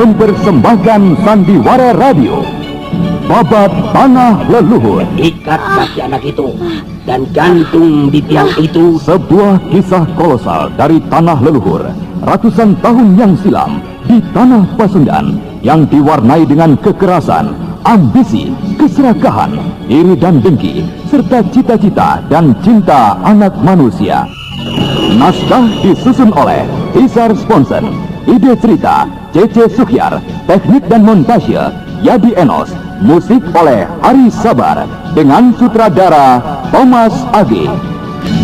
mempersembahkan Sandiwara Radio, Babat Tanah Leluhur. Ikat kaki anak itu dan gantung di tiang itu. Sebuah kisah kolosal dari tanah leluhur ratusan tahun yang silam di tanah Pasundan yang diwarnai dengan kekerasan, ambisi, keserakahan, iri dan dengki, serta cita-cita dan cinta anak manusia. Naskah disusun oleh Isar Sponsen, ide cerita C.C. Suhyar, teknik dan montase Yadi Enos, musik oleh Hari Sabar dengan sutradara Thomas Age.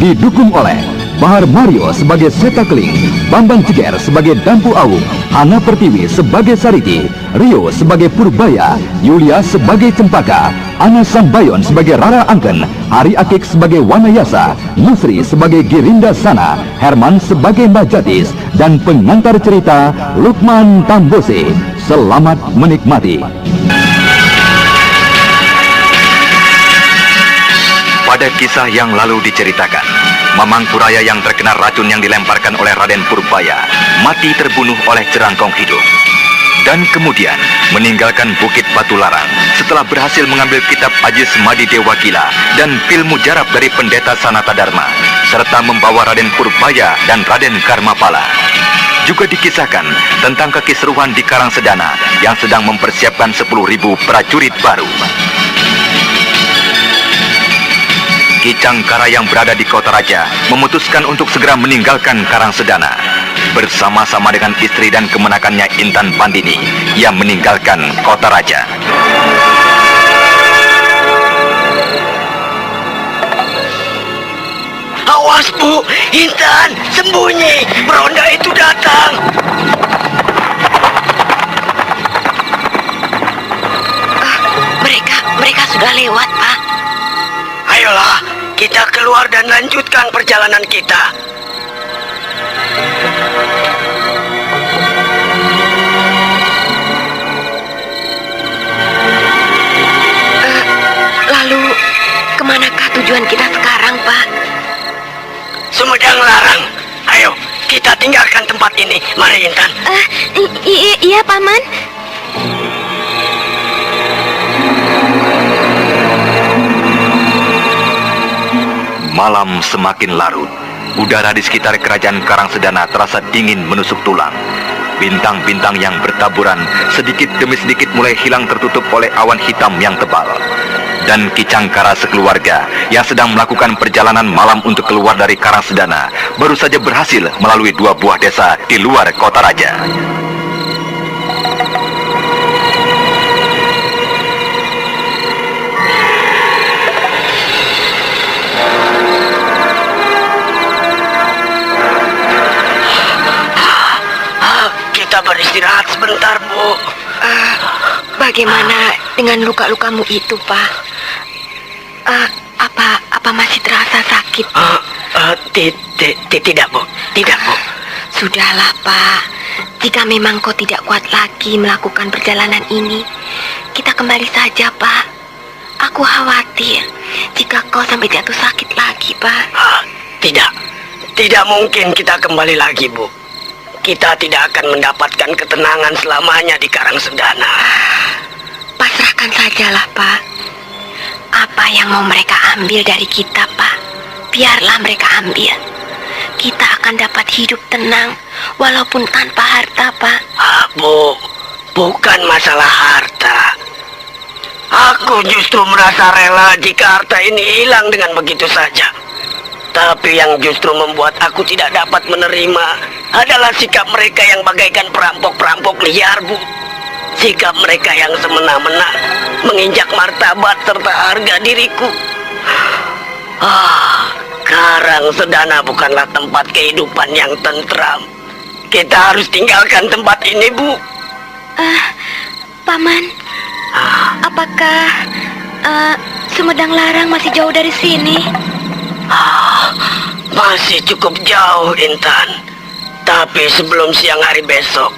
Didukung oleh Bahar Mario sebagai Seta Keling, Bambang Ciker sebagai Dampu Awung, Hana Pertiwi sebagai Sariti, Rio sebagai Purbaya, Yulia sebagai Cempaka, Ana Sambayon sebagai Rara Angken, Hari Akik sebagai Wanayasa, Yusri sebagai Girinda Sana, Herman sebagai Mbah Jatis, dan pengantar cerita Lukman Tambose. Selamat menikmati. Pada kisah yang lalu diceritakan, Mamang Turaya yang terkena racun yang dilemparkan oleh Raden Purbaya mati terbunuh oleh Cerangkong hidup. Dan kemudian meninggalkan Bukit Batu Larang setelah berhasil mengambil kitab Aji Semadi Dewa Gila dan pil mujarab dari Pendeta Sanata Dharma, serta membawa Raden Purbaya dan Raden Karmapala. Juga dikisahkan tentang kekisruhan di Karangsedana yang sedang mempersiapkan 10.000 prajurit baru. Ki Cangkara yang berada di Kota Raja memutuskan untuk segera meninggalkan Karangsedana. Bersama-sama dengan istri dan kemenakannya Intan Pandini, ia meninggalkan Kota Raja. Awas Bu, Intan, sembunyi, beronda itu datang. Mereka sudah lewat, Pak. Ayolah, kita keluar dan lanjutkan perjalanan kita. Lalu, kemanakah tujuan kita sekarang, Pak? Sumedang Larang. Ayo, kita tinggalkan tempat ini. Mari, Intan. Iya, Paman. Malam semakin larut. Udara di sekitar kerajaan Karangsedana terasa dingin menusuk tulang. Bintang-bintang yang bertaburan sedikit demi sedikit mulai hilang tertutup oleh awan hitam yang tebal. Dan Ki Cangkara sekeluarga yang sedang melakukan perjalanan malam untuk keluar dari Karangsedana baru saja berhasil melalui 2 buah desa di luar Kota Raja. Kita beristirahat sebentar, Bu. Bagaimana dengan luka-lukamu itu, Pak? Apa masih terasa sakit? Tidak, Bu. Tidak, Bu. Sudahlah, Pak. Jika memang kau tidak kuat lagi melakukan perjalanan ini, kita kembali saja, Pak. Aku khawatir jika kau sampai jatuh sakit lagi, Pak. Tidak mungkin kita kembali lagi, Bu. Kita tidak akan mendapatkan ketenangan selamanya di Karangsedana. Pasrahkan sajalah, Pak. Apa yang mau mereka ambil dari kita, Pak, biarlah mereka ambil. Kita akan dapat hidup tenang walaupun tanpa harta, Pak. Bu, bukan masalah harta. Aku justru merasa rela jika harta ini hilang dengan begitu saja. Tapi yang justru membuat aku tidak dapat menerima adalah sikap mereka yang bagaikan perampok-perampok liar, Bu. Sikap mereka yang semena-mena menginjak martabat serta harga diriku. Karangsedana bukanlah tempat kehidupan yang tentram. Kita harus tinggalkan tempat ini, Bu. Paman, apakah Sumedang Larang masih jauh dari sini? Masih cukup jauh, Intan. Tapi sebelum siang hari besok,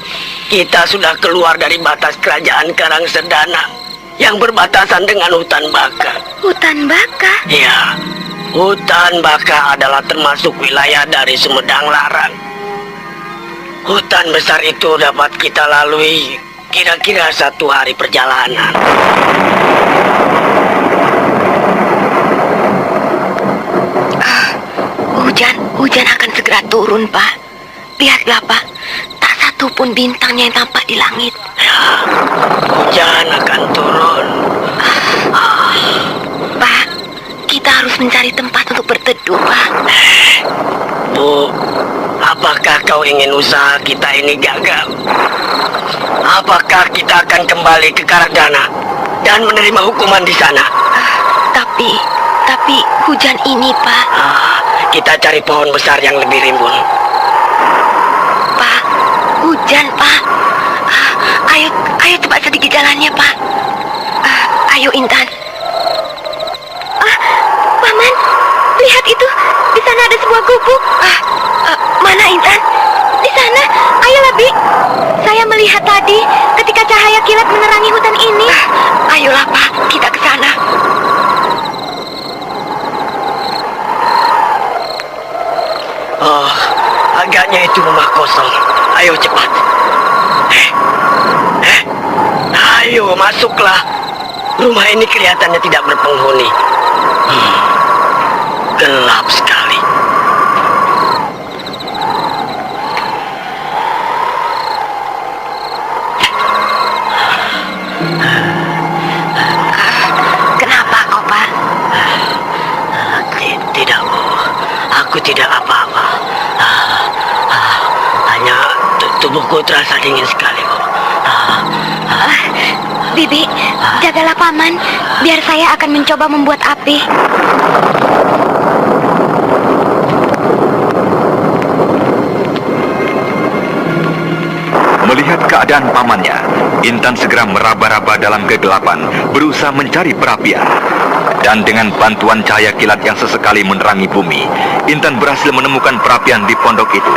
kita sudah keluar dari batas kerajaan Karangsedana yang berbatasan dengan hutan baka. Hutan baka? Ya, hutan baka adalah termasuk wilayah dari Sumedang Larang. Hutan besar itu dapat kita lalui Kira-kira 1 hari perjalanan. Hujan akan segera turun, Pak. Lihatlah, Pak. Tak satu pun bintangnya yang tampak di langit. Ya, hujan akan turun. Pak, kita harus mencari tempat untuk berteduh, Pak. Bu, apakah kau ingin usaha kita ini gagal? Apakah kita akan kembali ke Karakdana dan menerima hukuman di sana? Tapi hujan ini, Pak. Kita cari pohon besar yang lebih rimbun. Pak, hujan, Pak. Ayo cepat sedikit jalannya, Pak. Ayo, Intan. Paman, lihat itu. Di sana ada sebuah gubuk. Mana, Intan? Di sana. Ayolah, Bi. Saya melihat tadi ketika cahaya kilat menerangi hutan ini. Ayolah, Pak. Kita ke sana. Oh, agaknya itu rumah kosong. Ayo cepat. Ayo masuklah. Rumah ini kelihatannya tidak berpenghuni. Gelap sekali. Kenapa kau, Pak? Tidak, Bu. Aku tidak apa-apa. Hanya tubuhku terasa dingin sekali, Bu. Bibi, jagalah Paman. Biar saya akan mencoba membuat api. Melihat keadaan pamannya, Intan segera meraba-raba dalam kegelapan, berusaha mencari perapian. Dan dengan bantuan cahaya kilat yang sesekali menerangi bumi, Intan berhasil menemukan perapian di pondok itu.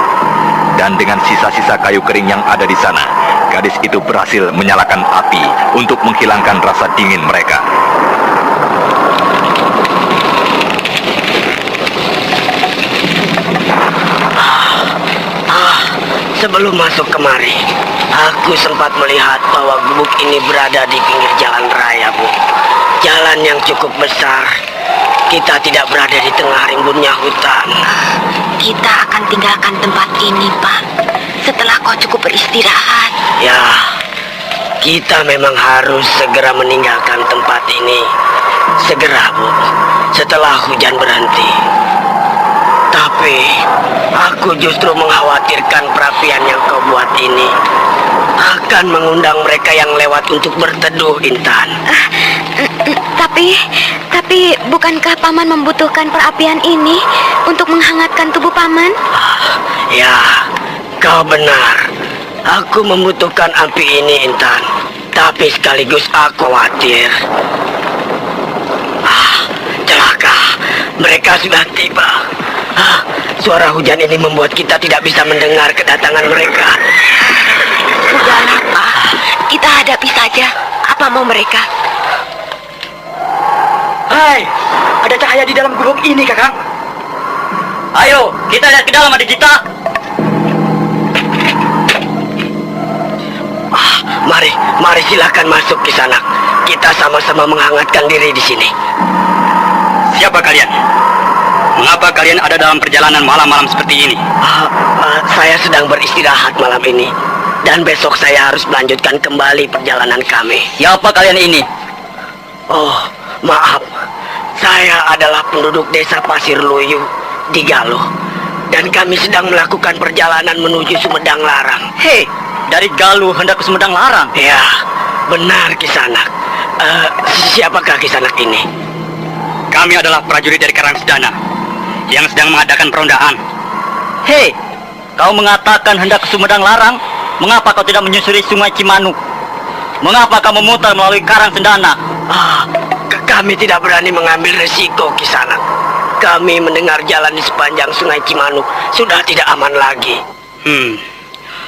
Dan dengan sisa-sisa kayu kering yang ada di sana, gadis itu berhasil menyalakan api untuk menghilangkan rasa dingin mereka. Sebelum masuk kemari, aku sempat melihat bahwa gubuk ini berada di pinggir jalan raya, Bu. Jalan yang cukup besar. Kita tidak berada di tengah rimbunnya hutan. Kita akan tinggalkan tempat ini, Pak. Setelah kau cukup beristirahat. Ya, kita memang harus segera meninggalkan tempat ini. Segera, Bu. Setelah hujan berhenti. Tapi, aku justru mengkhawatirkan perapian yang kau buat ini akan mengundang mereka yang lewat untuk berteduh, Intan. Tapi bukankah Paman membutuhkan perapian ini untuk menghangatkan tubuh Paman? Ya, kau benar. Aku membutuhkan api ini, Intan. Tapi sekaligus aku khawatir. Celaka, mereka sudah tiba. Suara hujan ini membuat kita tidak bisa mendengar kedatangan mereka. Sudahlah, Pak. Kita hadapi saja. Apa mau mereka? Hai, ada cahaya di dalam gubuk ini, Kakang. Ayo, kita lihat ke dalam, adik kita. Mari silakan masuk ke sana. Kita sama-sama menghangatkan diri di sini. Siapa kalian? Mengapa kalian ada dalam perjalanan malam-malam seperti ini? Saya sedang beristirahat malam ini. Dan besok saya harus melanjutkan kembali perjalanan kami. Siapa kalian ini? Oh, maaf. Saya adalah penduduk desa Pasir Luyu di Galuh. Dan kami sedang melakukan perjalanan menuju Sumedang Larang. Hei, dari Galuh hendak ke Sumedang Larang? Ya, benar Kisanak. Siapakah Kisanak ini? Kami adalah prajurit dari Karangsedana yang sedang mengadakan perondaan. Hei, kau mengatakan hendak ke Sumedang Larang. Mengapa kau tidak menyusuri Sungai Cimanuk? Mengapa kau memutar melalui Karangsedana? Kami tidak berani mengambil resiko, Kisanak. Kami mendengar jalan di sepanjang Sungai Cimanuk sudah tidak aman lagi.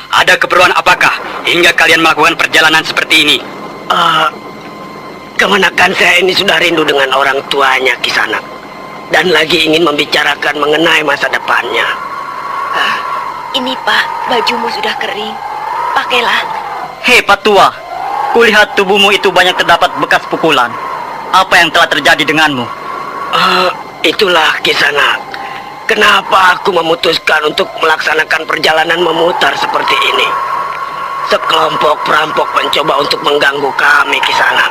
Ada keperluan apakah hingga kalian melakukan perjalanan seperti ini? Kemenakan saya ini sudah rindu dengan orang tuanya, Kisanak. Dan lagi ingin membicarakan mengenai masa depannya. Ini, Pak, bajumu sudah kering. Pakailah. Hei Patua, kulihat tubuhmu itu banyak terdapat bekas pukulan. Apa yang telah terjadi denganmu? Itulah Kisanak. Kenapa aku memutuskan untuk melaksanakan perjalanan memutar seperti ini? Sekelompok perampok mencoba untuk mengganggu kami, Kisanak.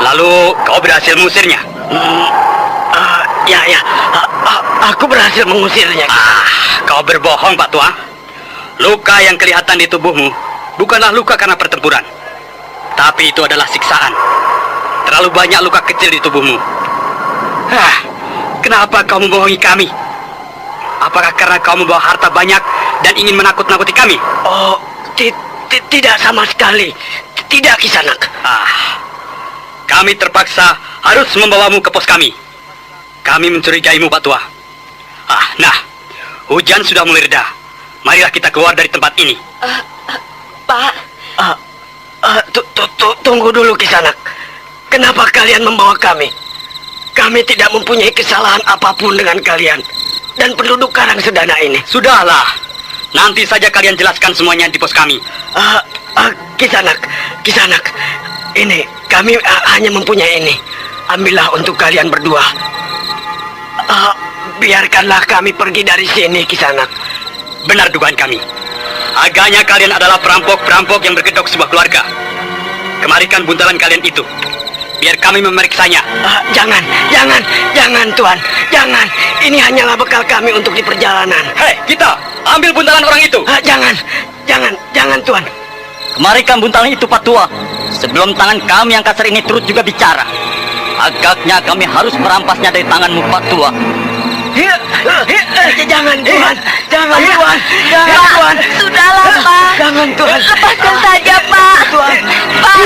Lalu kau berhasil mengusirnya? Aku berhasil mengusirnya. Kau berbohong, Pak Tua. Luka yang kelihatan di tubuhmu bukanlah luka karena pertempuran, tapi itu adalah siksaan. Terlalu banyak luka kecil di tubuhmu. Kenapa kau membohongi kami? Apakah karena kau membawa harta banyak dan ingin menakut-nakuti kami? Oh, tidak sama sekali. Tidak, Kisanak. Kami terpaksa harus membawamu ke pos kami. Kami mencurigaimu, Pak Tua. Nah, hujan sudah mulai reda. Marilah kita keluar dari tempat ini. Pak. Tunggu dulu, Kisanak. Kenapa kalian membawa kami? Kami tidak mempunyai kesalahan apapun dengan kalian dan penduduk Karang Sedana ini. Sudahlah. Nanti saja kalian jelaskan semuanya di pos kami. Kisanak. Ini, kami hanya mempunyai ini. Ambillah untuk kalian berdua. Biarkanlah kami pergi dari sini, Kisanak. Benar dugaan kami. Agaknya kalian adalah perampok-perampok yang berkedok sebuah keluarga. Kemarikan buntalan kalian itu. Biar kami memeriksanya. Jangan, Tuan. Jangan. Ini hanyalah bekal kami untuk di perjalanan. Hei, kita ambil buntalan orang itu. Jangan, Tuan. Kemarikan buntalan itu, Pak Tua. Sebelum tangan kami yang kasar ini turut juga bicara. Agaknya kami harus merampasnya dari tanganmu, Pak Tua. Jangan, Tuan. Jangan, Tuan. Sudahlah, Pak. Jangan, Tuan. Lepaskan saja, Pak. Tuan. Pak.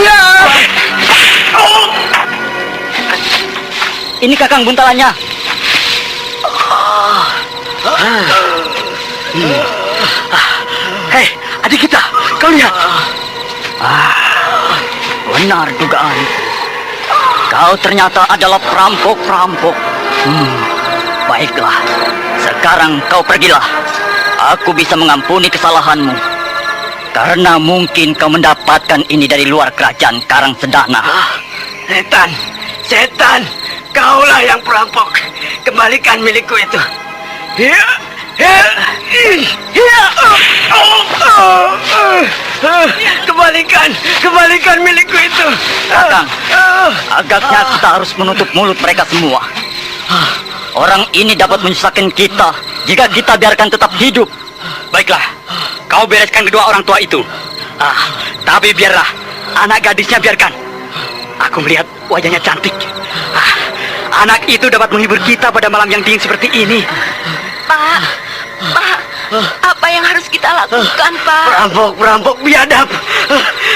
Ini Kakang buntalannya. Hei, adik kita, kau lihat. Benar dugaan. Kau ternyata adalah perampok-perampok. Baiklah, sekarang kau pergilah. Aku bisa mengampuni kesalahanmu. Karena mungkin kau mendapatkan ini dari luar kerajaan Karang Sedana. Setan, kaulah yang perampok. Kembalikan milikku itu. Kembalikan milikku itu. Kakang, agaknya kita harus menutup mulut mereka semua. Orang ini dapat menyusahkan kita jika kita biarkan tetap hidup. Baiklah, kau bereskan kedua orang tua itu. Tapi biarlah anak gadisnya biarkan. Aku melihat wajahnya cantik. Anak itu dapat menghibur kita pada malam yang dingin seperti ini. Pak, apa yang harus kita lakukan, Pak? Perampok biadab.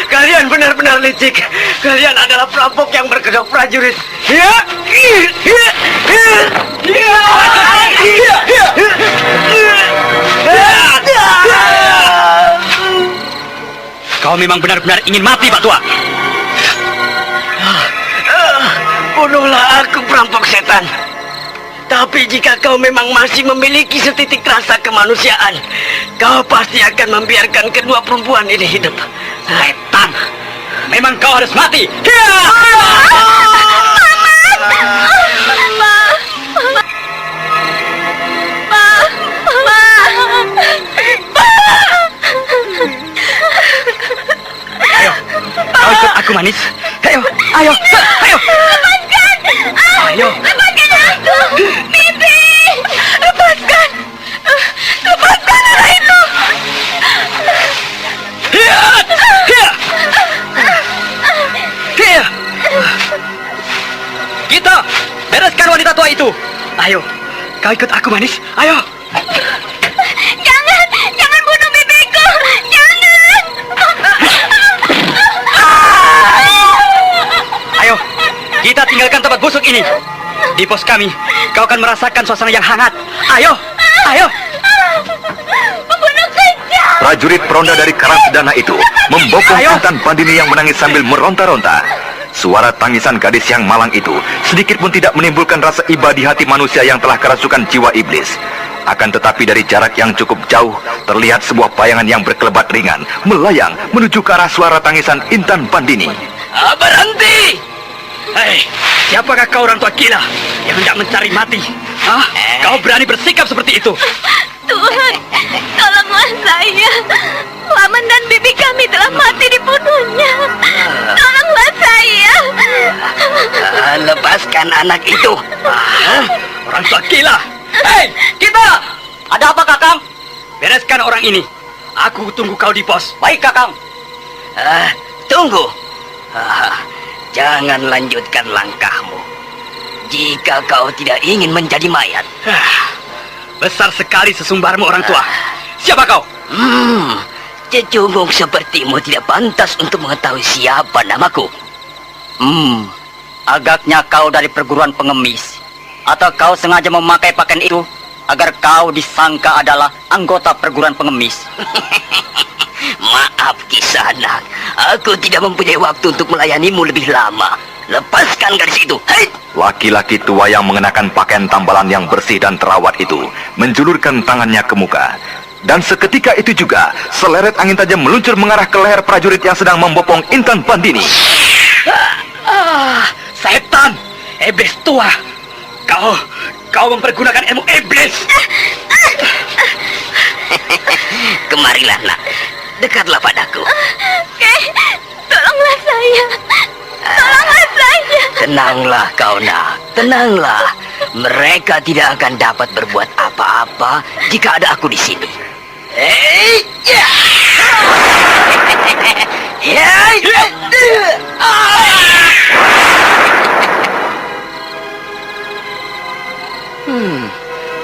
Kalian benar-benar licik. Kalian adalah perampok yang berkedok prajurit. Kau memang benar-benar ingin mati, Pak Tua. Bunuhlah aku, perampok setan. Tapi jika kau memang masih memiliki setitik rasa kemanusiaan, kau pasti akan membiarkan kedua perempuan ini hidup. Setan, memang kau harus mati. Ayo, kau ikut aku, manis. Ayo. Lepaskan! Ayo. Lepaskan aku! Bibi! Lepaskan! Lepaskan anak itu! Kita bereskan wanita tua itu. Ayo, kau ikut aku, manis. Ayo. Jangan bunuh bibiku! Jangan! Ayo, kita tinggalkan tempat busuk ini. Di pos kami, kau akan merasakan suasana yang hangat. Ayo. Pembunuh kejam! Prajurit peronda dari Karang Sedana itu membopong Intan Pandini yang menangis sambil meronta-ronta. Suara tangisan gadis yang malang itu sedikit pun tidak menimbulkan rasa iba di hati manusia yang telah kerasukan jiwa iblis. Akan tetapi dari jarak yang cukup jauh, terlihat sebuah bayangan yang berkelebat ringan, melayang menuju ke arah suara tangisan Intan Pandini. Berhenti! Hei, siapakah kau orang tua gila yang hendak mencari mati? Kau berani bersikap seperti itu? Tuhan, tolonglah saya. Paman dan bibi kami telah mati dibunuhnya. Tolonglah saya. Lepaskan anak itu. Orang tua gila. Hei, kita! Ada apa, Kakang? Bereskan orang ini. Aku tunggu kau di pos. Baik, Kakang. Tunggu. Jangan lanjutkan langkahmu. Jika kau tidak ingin menjadi mayat. Besar sekali sesumbarmu orang tua. Siapa kau? Cecunggung sepertimu tidak pantas untuk mengetahui siapa namaku. Agaknya kau dari perguruan pengemis. Atau kau sengaja memakai pakaian itu agar kau disangka adalah anggota perguruan pengemis. Maaf Kisanak, aku tidak mempunyai waktu untuk melayanimu lebih lama. Lepaskan garis itu. Hei! Laki-laki tua yang mengenakan pakaian tambalan yang bersih dan terawat itu menjulurkan tangannya ke muka. Dan seketika itu juga, seleret angin tajam meluncur mengarah ke leher prajurit yang sedang membopong Intan Pandini. Setan! Iblis tua! Kau mempergunakan ilmu iblis! Kemarilah nak, dekatlah padaku. Tolonglah saya. Tolonglah saya. Tenanglah kau nak, tenanglah. Mereka tidak akan dapat berbuat apa-apa jika ada aku di sini. Hei! Ya!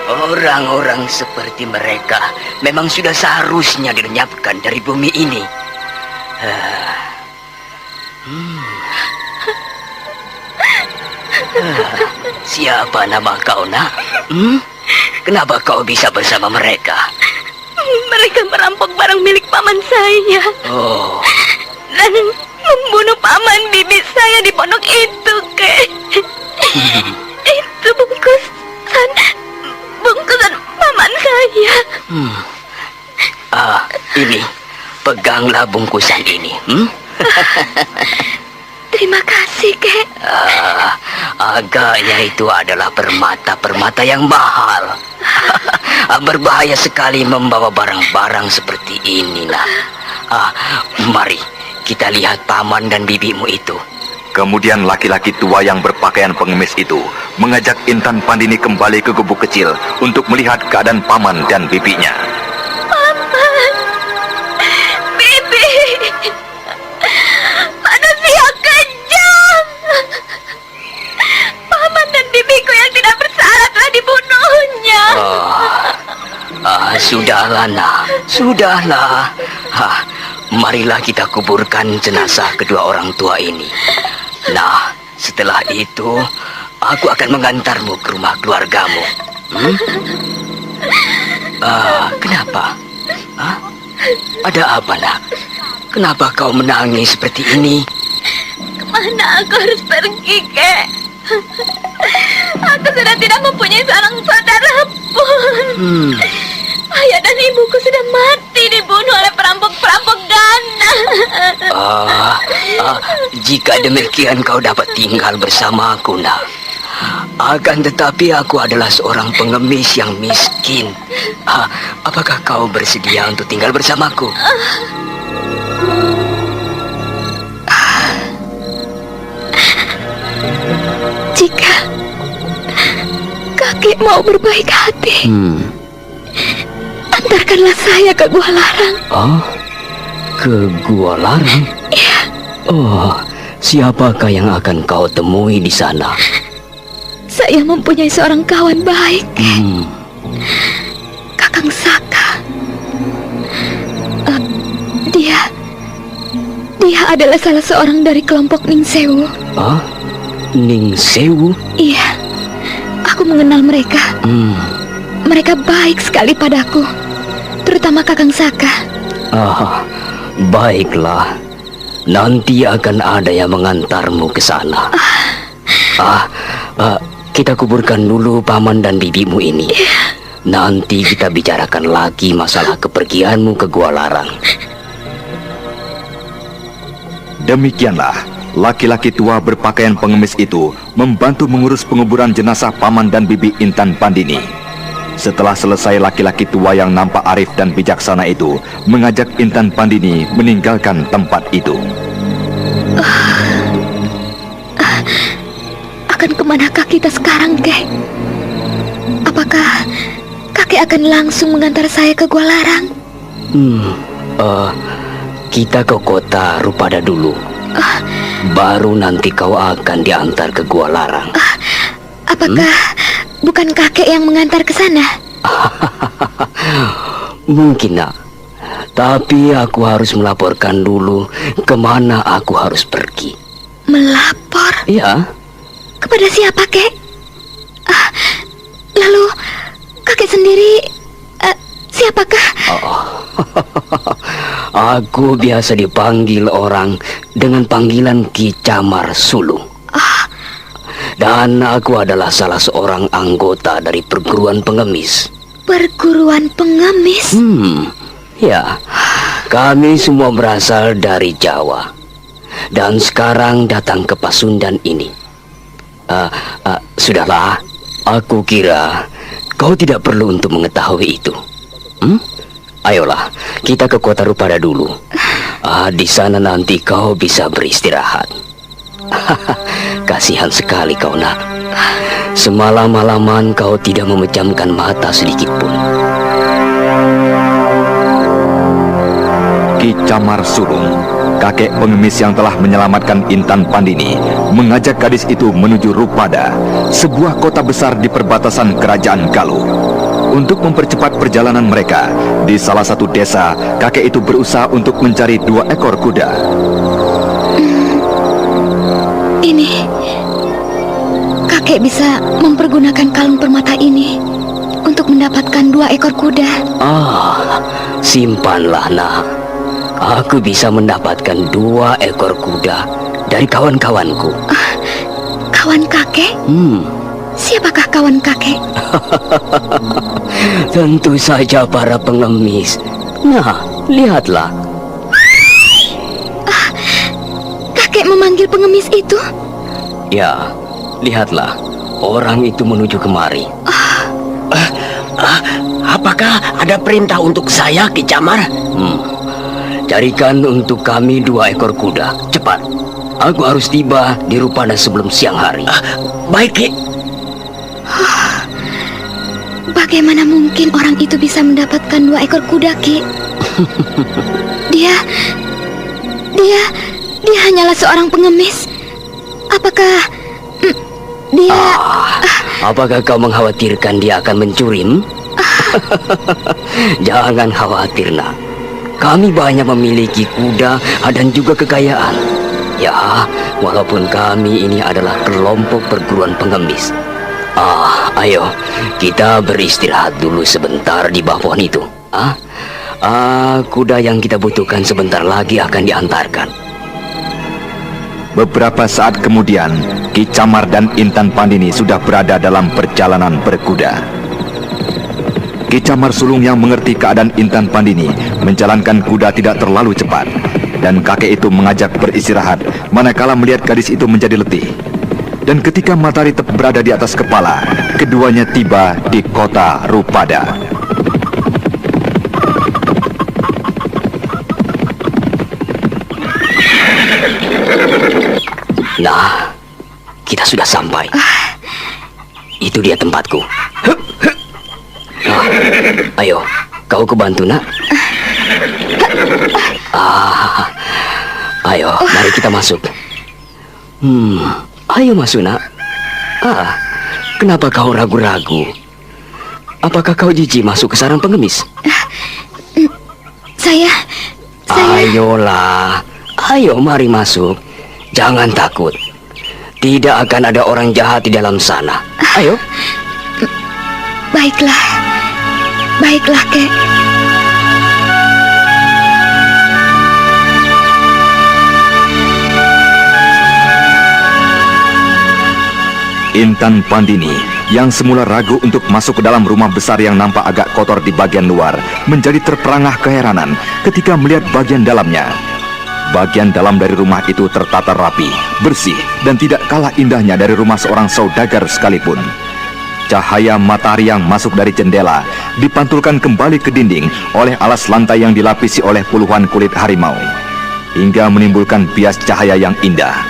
Orang-orang seperti mereka memang sudah seharusnya dilenyapkan dari bumi ini. Siapa nama kau nak? Kenapa kau bisa bersama mereka? Mereka merampok barang milik paman saya. Oh, Dan membunuh paman bibi saya di pondok itu, Itu bungkusan paman saya. Ini, peganglah bungkusan ini. Terima kasih, Agaknya itu adalah permata-permata yang mahal. Berbahaya sekali membawa barang-barang seperti ini, nak. Mari kita lihat paman dan bibimu itu. Kemudian laki-laki tua yang berpakaian pengemis itu mengajak Intan Pandini kembali ke gubuk kecil untuk melihat keadaan paman dan bibinya. Paman, bibi, manusia kejam. Paman dan bibiku yang tidak bersalah telah dibunuhnya. Sudahlah, nak. Sudahlah. Marilah kita kuburkan jenazah kedua orang tua ini. Nah, setelah itu, aku akan mengantarmu ke rumah keluargamu. Kenapa? Ada apa, nak? Kenapa kau menangis seperti ini? Kemana aku harus pergi, Aku sudah tidak mempunyai seorang saudara pun. Ayah dan ibuku sudah mati dibunuh oleh perampok-perampok dana. Jika demikian kau dapat tinggal bersamaku, nak. Akan tetapi aku adalah seorang pengemis yang miskin. Apakah kau bersedia untuk tinggal bersamaku? Jika kakek mau berbaik hati, antarkanlah saya ke Gua Larang. Ke Gua Larang? Iya. Siapakah yang akan kau temui di sana? Saya mempunyai seorang kawan baik, Kakang Saka. Dia adalah salah seorang dari kelompok Ning Sewu. Ning Sewu? Iya, aku mengenal mereka. Mereka baik sekali padaku, terutama Kakang Saka. Baiklah. Nanti akan ada yang mengantarmu ke sana. Kita kuburkan dulu paman dan bibimu ini. Nanti kita bicarakan lagi masalah kepergianmu ke Gua Larang. Demikianlah, laki-laki tua berpakaian pengemis itu membantu mengurus penguburan jenazah paman dan bibi Intan Pandini. Setelah selesai, laki-laki tua yang nampak arif dan bijaksana itu mengajak Intan Pandini meninggalkan tempat itu. Akan kemanakah kita sekarang, Kek? Apakah kakek akan langsung mengantar saya ke Gua Larang? Kita ke kota Rupada dulu. Baru nanti kau akan diantar ke Gua Larang. Apakah bukan kakek yang mengantar ke sana? Mungkin, nak. Tapi aku harus melaporkan dulu kemana aku harus pergi. Melapor? Ya. Kepada siapa, Kek? Lalu kakek sendiri siapakah? Aku biasa dipanggil orang dengan panggilan Ki Camar Sulung. Dan aku adalah salah seorang anggota dari perguruan pengemis. Perguruan pengemis? Ya, kami semua berasal dari Jawa. Dan sekarang datang ke Pasundan ini. Sudahlah, aku kira kau tidak perlu untuk mengetahui itu. Ayolah, kita ke kota Rupada dulu. Di sana nanti kau bisa beristirahat. Kasihan sekali kau, nak. Semalam-malaman kau tidak memejamkan mata sedikit pun. Ki Camar Sulung, kakek pengemis yang telah menyelamatkan Intan Pandini, mengajak gadis itu menuju Rupada, sebuah kota besar di perbatasan kerajaan Galuh. Untuk mempercepat perjalanan mereka, di salah satu desa, kakek itu berusaha untuk mencari 2 ekor kuda. Ini kakek bisa mempergunakan kalung permata ini untuk mendapatkan 2 ekor kuda. Simpanlah, nak. Aku bisa mendapatkan 2 ekor kuda dari kawan-kawanku. Kawan kakek? Siapakah kawan kakek? Tentu saja para pengemis. Nah, lihatlah. Kakek memanggil pengemis itu? Ya, lihatlah. Orang itu menuju kemari. Apakah ada perintah untuk saya, Ki Camar? Carikan untuk kami 2 ekor kuda. Cepat. Aku harus tiba di Rupada sebelum siang hari. Baik, Ki. Bagaimana mungkin orang itu bisa mendapatkan 2 ekor kuda, Ki? Dia hanyalah seorang pengemis. Apakah dia... Apakah kau mengkhawatirkan dia akan mencuri? Jangan khawatir, nak. Kami banyak memiliki kuda dan juga kekayaan. Ya, walaupun kami ini adalah kelompok perguruan pengemis. Ayo, kita beristirahat dulu sebentar di bawah pohon itu. Kuda yang kita butuhkan sebentar lagi akan diantarkan. Beberapa saat kemudian, Ki Camar dan Intan Pandini sudah berada dalam perjalanan berkuda. Ki Camar Sulung yang mengerti keadaan Intan Pandini menjalankan kuda tidak terlalu cepat, dan kakek itu mengajak beristirahat manakala melihat gadis itu menjadi letih. Dan ketika matahari tepat berada di atas kepala, keduanya tiba di kota Rupada. Nah, kita sudah sampai. Itu dia tempatku. Ayo, kau kebantu, nak. Ayo, mari kita masuk. Ayo masuk, nak. Kenapa kau ragu-ragu? Apakah kau jijik masuk ke sarang pengemis? Saya... Ayolah. Ayo, mari masuk. Jangan takut. Tidak akan ada orang jahat di dalam sana. Ayo. Baiklah. Baiklah, Kek. Intan Pandini yang semula ragu untuk masuk ke dalam rumah besar yang nampak agak kotor di bagian luar, menjadi terperangah keheranan ketika melihat bagian dalamnya. Bagian dalam dari rumah itu tertata rapi, bersih, dan tidak kalah indahnya dari rumah seorang saudagar sekalipun. Cahaya matahari yang masuk dari jendela dipantulkan kembali ke dinding oleh alas lantai yang dilapisi oleh puluhan kulit harimau, hingga menimbulkan bias cahaya yang indah.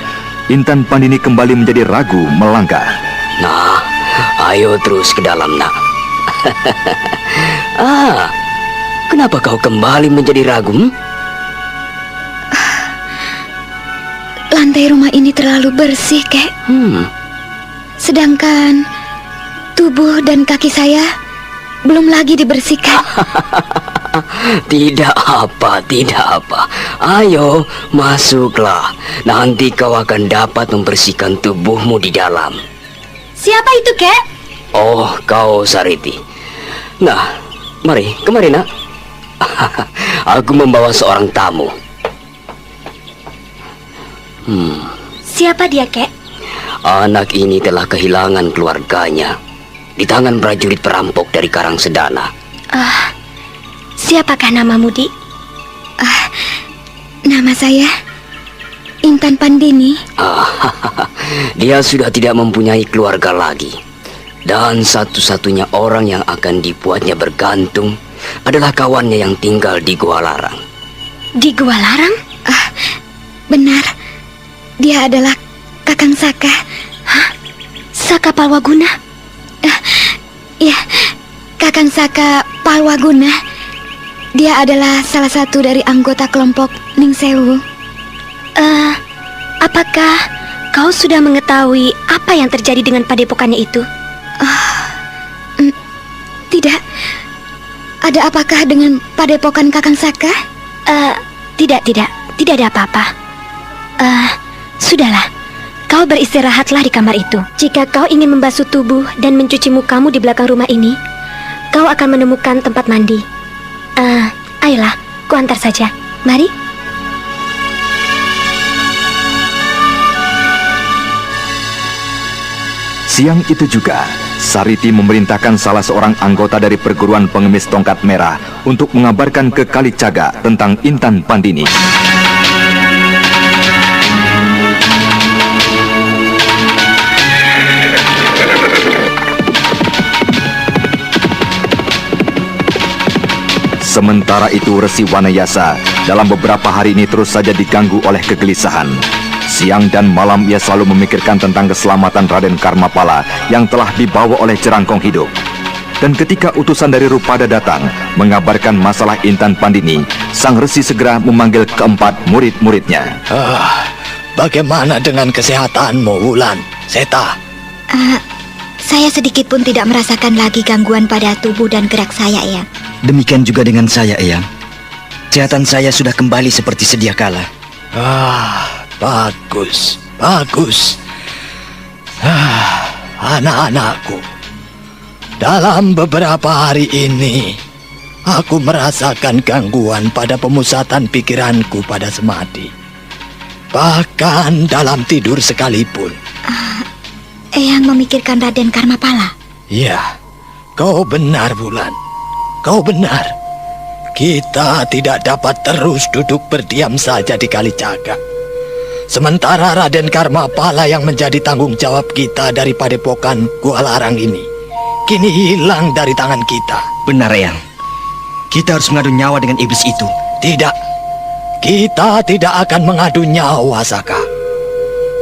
Intan Pandini kembali menjadi ragu melangkah. Nah, ayo terus ke dalam, nak. Kenapa kau kembali menjadi ragu? Lantai rumah ini terlalu bersih, Kek. Sedangkan tubuh dan kaki saya belum lagi dibersihkan. Tidak apa. Ayo, masuklah. Nanti kau akan dapat membersihkan tubuhmu di dalam. Siapa itu, Kek? Oh, kau Sariti. Nah, kemari nak. Aku membawa seorang tamu. Siapa dia, Kek? Anak ini telah kehilangan keluarganya di tangan prajurit perampok dari Karangsedana. Siapakah namamu, Di? Nama saya Intan Pandini. Dia sudah tidak mempunyai keluarga lagi. Dan satu-satunya orang yang akan dibuatnya bergantung adalah kawannya yang tinggal di Gua Larang. Di Gua Larang? Benar. Dia adalah Kakang Saka. Saka Palwaguna? Ya, Kakang Saka Palwaguna. Dia adalah salah satu dari anggota kelompok Ningsewu. Apakah kau sudah mengetahui apa yang terjadi dengan padepokannya itu? Tidak. Ada apakah dengan padepokan Kakang Saka? Tidak ada apa-apa. Sudahlah, kau beristirahatlah di kamar itu. Jika kau ingin membasuh tubuh dan mencuci mukamu di belakang rumah ini, kau akan menemukan tempat mandi. Ayolah, kuantar saja. Mari. Siang itu juga, Sariti memerintahkan salah seorang anggota dari perguruan pengemis tongkat merah untuk mengabarkan ke Kalijaga tentang Intan Pandini. Sementara itu Resi Wanayasa dalam beberapa hari ini terus saja diganggu oleh kegelisahan. Siang dan malam ia selalu memikirkan tentang keselamatan Raden Karmapala yang telah dibawa oleh Jerangkong hidup. Dan ketika utusan dari Rupada datang mengabarkan masalah Intan Pandini, sang resi segera memanggil keempat murid-muridnya. Bagaimana dengan kesehatanmu, Wulan, Seta? Saya sedikit pun tidak merasakan lagi gangguan pada tubuh dan gerak saya, Eyang. Demikian juga dengan saya, Eyang. Kesehatan saya sudah kembali seperti sedia kala. Bagus. Anak-anakku, dalam beberapa hari ini, aku merasakan gangguan pada pemusatan pikiranku pada semadi. Bahkan dalam tidur sekalipun. Eyang memikirkan Raden Karmapala? Ya, kau benar, Wulan. Kau benar. Kita tidak dapat terus duduk berdiam saja di Kalijaga. Sementara Raden Karmapala yang menjadi tanggung jawab kita dari padepokan Gua Larang ini kini hilang dari tangan kita. Benar, Eyang. Kita harus mengadu nyawa dengan iblis itu. Tidak. Kita tidak akan mengadu nyawa, Saka.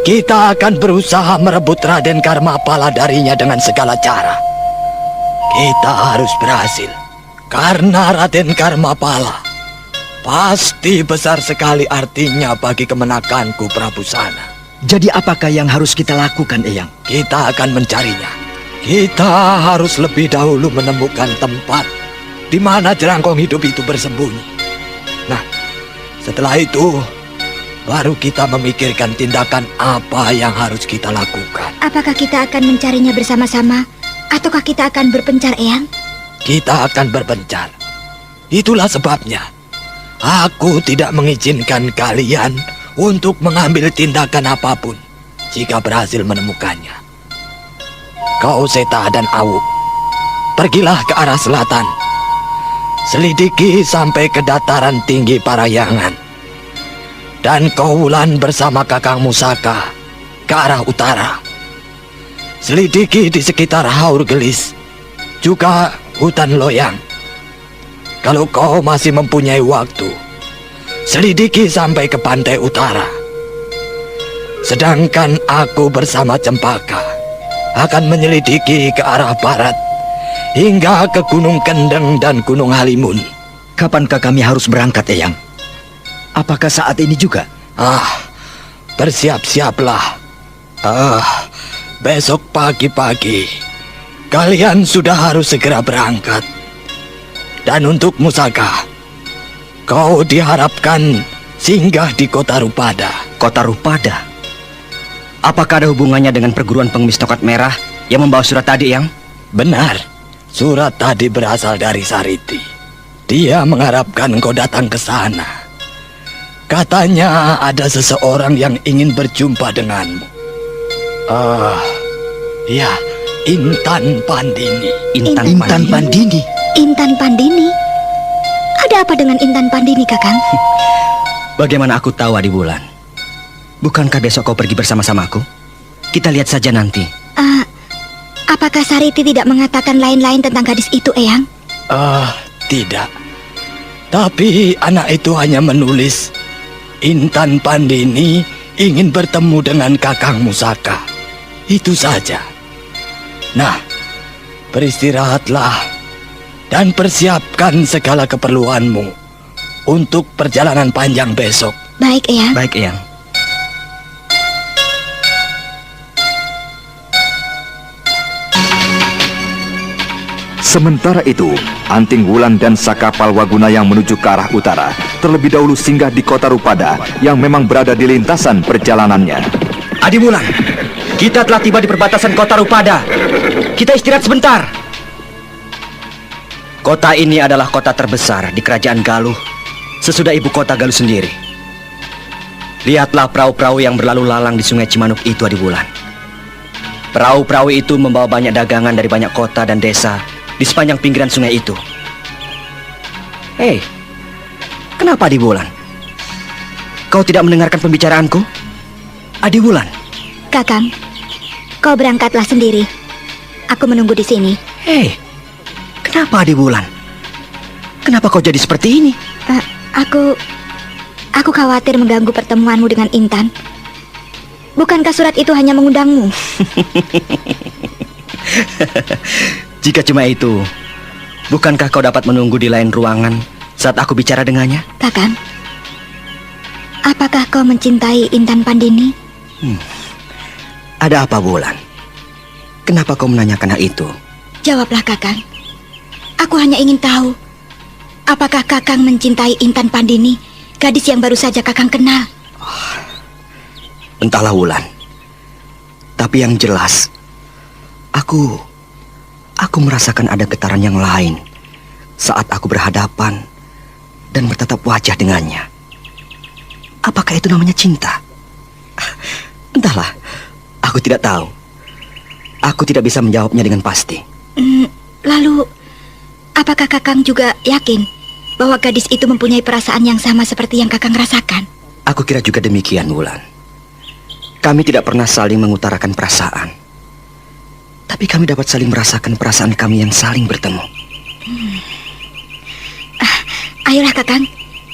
Kita akan berusaha merebut Raden Karmapala darinya dengan segala cara. Kita harus berhasil. Karena Raden Karmapala pasti besar sekali artinya bagi kemenakanku, Prabu Sana. Jadi apakah yang harus kita lakukan, Eyang? Kita akan mencarinya. Kita harus lebih dahulu menemukan tempat di mana Jerangkong hidup itu bersembunyi. Nah, setelah itu baru kita memikirkan tindakan apa yang harus kita lakukan. Apakah kita akan mencarinya bersama-sama ataukah kita akan berpencar, Eyang? Kita akan berpencar. Itulah sebabnya aku tidak mengizinkan kalian untuk mengambil tindakan apapun jika berhasil menemukannya. kau Seta dan Awuk, pergilah ke arah selatan. Selidiki sampai ke dataran tinggi Parayangan. Dan kau Wulan bersama kakang Musaka ke arah utara. Selidiki di sekitar Haur Gelis, juga hutan Loyang. Kalau kau masih mempunyai waktu, selidiki sampai ke pantai utara. Sedangkan aku bersama Cempaka akan menyelidiki ke arah barat hingga ke Gunung Kendeng dan Gunung Halimun. Kapankah kami harus berangkat, Eyang? Apakah saat ini juga? Bersiap-siaplah. Besok pagi-pagi kalian sudah harus segera berangkat. Dan untuk Musaka, kau diharapkan singgah di Kota Rupada. Kota Rupada? Apakah ada hubungannya dengan perguruan pengemis tongkat merah yang membawa surat tadi, Yang? Benar, surat tadi berasal dari Sariti. Dia mengharapkan kau datang ke sana. Katanya ada seseorang yang ingin berjumpa denganmu. Ya, Intan Pandini. Intan Pandini? Intan Pandini? Ada apa dengan Intan Pandini, Kakang? Bagaimana aku tahu, Adi Wulan? Bukankah besok kau pergi bersama-samaku? Kita lihat saja nanti. Apakah Sariti tidak mengatakan lain-lain tentang gadis itu, Eyang? Tidak. Tapi anak itu hanya menulis Intan Pandini ingin bertemu dengan kakang Musaka. Itu saja. Nah, beristirahatlah dan persiapkan segala keperluanmu untuk perjalanan panjang besok. Baik, Eyang. Baik, Eyang. Sementara itu, Anting Wulan dan Saka Palwaguna yang menuju ke arah utara terlebih dahulu singgah di Kota Rupada yang memang berada di lintasan perjalanannya. Adi Wulan, kita telah tiba di perbatasan Kota Rupada. Kita istirahat sebentar. Kota ini adalah kota terbesar di kerajaan Galuh sesudah ibu kota Galuh sendiri. Lihatlah perahu-perahu yang berlalu lalang di Sungai Cimanuk itu, Adi Wulan. Perahu-perahu itu membawa banyak dagangan dari banyak kota dan desa di sepanjang pinggiran sungai itu. Hei, kenapa Adi Wulan? Kau tidak mendengarkan pembicaraanku? Adi Wulan. Kakang, kau berangkatlah sendiri. Aku menunggu di sini. Hei, kenapa Adi Wulan? Kenapa kau jadi seperti ini? Aku khawatir mengganggu pertemuanmu dengan Intan. Bukankah surat itu hanya mengundangmu? Jika cuma itu, bukankah kau dapat menunggu di lain ruangan saat aku bicara dengannya? Kakang, apakah kau mencintai Intan Pandini? Ada apa, Wulan? Kenapa kau menanyakan hal itu? Jawablah, Kakang. Aku hanya ingin tahu, apakah Kakang mencintai Intan Pandini, gadis yang baru saja Kakang kenal? Entahlah, Wulan. Tapi yang jelas, aku merasakan ada getaran yang lain saat aku berhadapan dan bertatap wajah dengannya. Apakah itu namanya cinta? Entahlah, aku tidak tahu. Aku tidak bisa menjawabnya dengan pasti. Lalu, apakah Kakang juga yakin bahwa gadis itu mempunyai perasaan yang sama seperti yang Kakang rasakan? Aku kira juga demikian, Wulan. Kami tidak pernah saling mengutarakan perasaan. Tapi kami dapat saling merasakan perasaan kami yang saling bertemu. Ayolah, Kakang.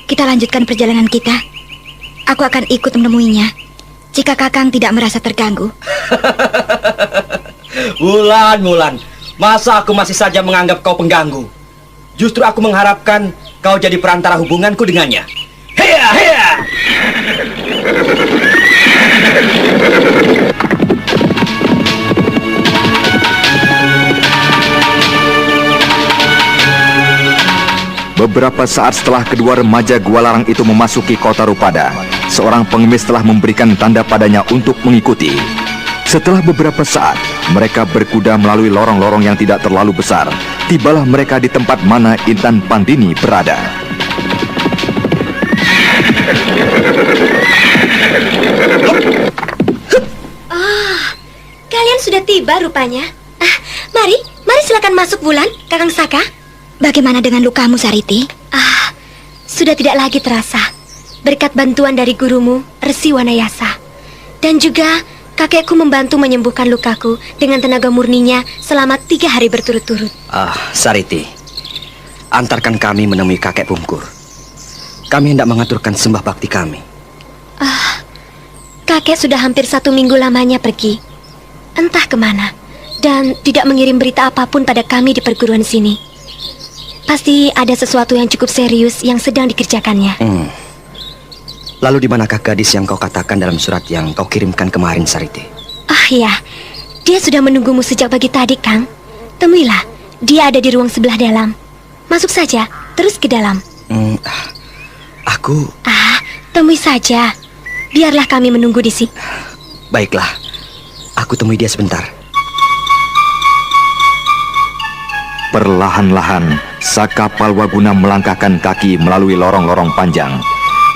Kita lanjutkan perjalanan kita. Aku akan ikut menemuinya jika Kakang tidak merasa terganggu. Wulan, masa aku masih saja menganggap kau pengganggu? Justru aku mengharapkan kau jadi perantara hubunganku dengannya. Heya, heya! Beberapa saat setelah kedua remaja Gua Larang itu memasuki Kota Rupada, seorang pengemis telah memberikan tanda padanya untuk mengikuti. Setelah beberapa saat, mereka berkuda melalui lorong-lorong yang tidak terlalu besar. Tibalah mereka di tempat mana Intan Pandini berada. Kalian sudah tiba rupanya. Mari silakan masuk Wulan, Kakang Saka. Bagaimana dengan lukamu, Sariti? Sudah tidak lagi terasa. Berkat bantuan dari gurumu, Resi Wanayasa. Dan juga kakekku membantu menyembuhkan lukaku dengan tenaga murninya selama 3 hari berturut-turut. Sariti, antarkan kami menemui kakek Pungkur. Kami hendak mengaturkan sembah bakti kami. Kakek sudah hampir 1 minggu lamanya pergi. Entah kemana. Dan tidak mengirim berita apapun pada kami di perguruan sini. Pasti ada sesuatu yang cukup serius yang sedang dikerjakannya. Lalu di manakah gadis yang kau katakan dalam surat yang kau kirimkan kemarin, Sariti? Ya, dia sudah menunggumu sejak pagi tadi, Kang. Temuilah, dia ada di ruang sebelah dalam. Masuk saja, terus ke dalam. Aku... temui saja. Biarlah kami menunggu di sini. Baiklah, aku temui dia sebentar. Perlahan-lahan, Saka Palwaguna melangkahkan kaki melalui lorong-lorong panjang.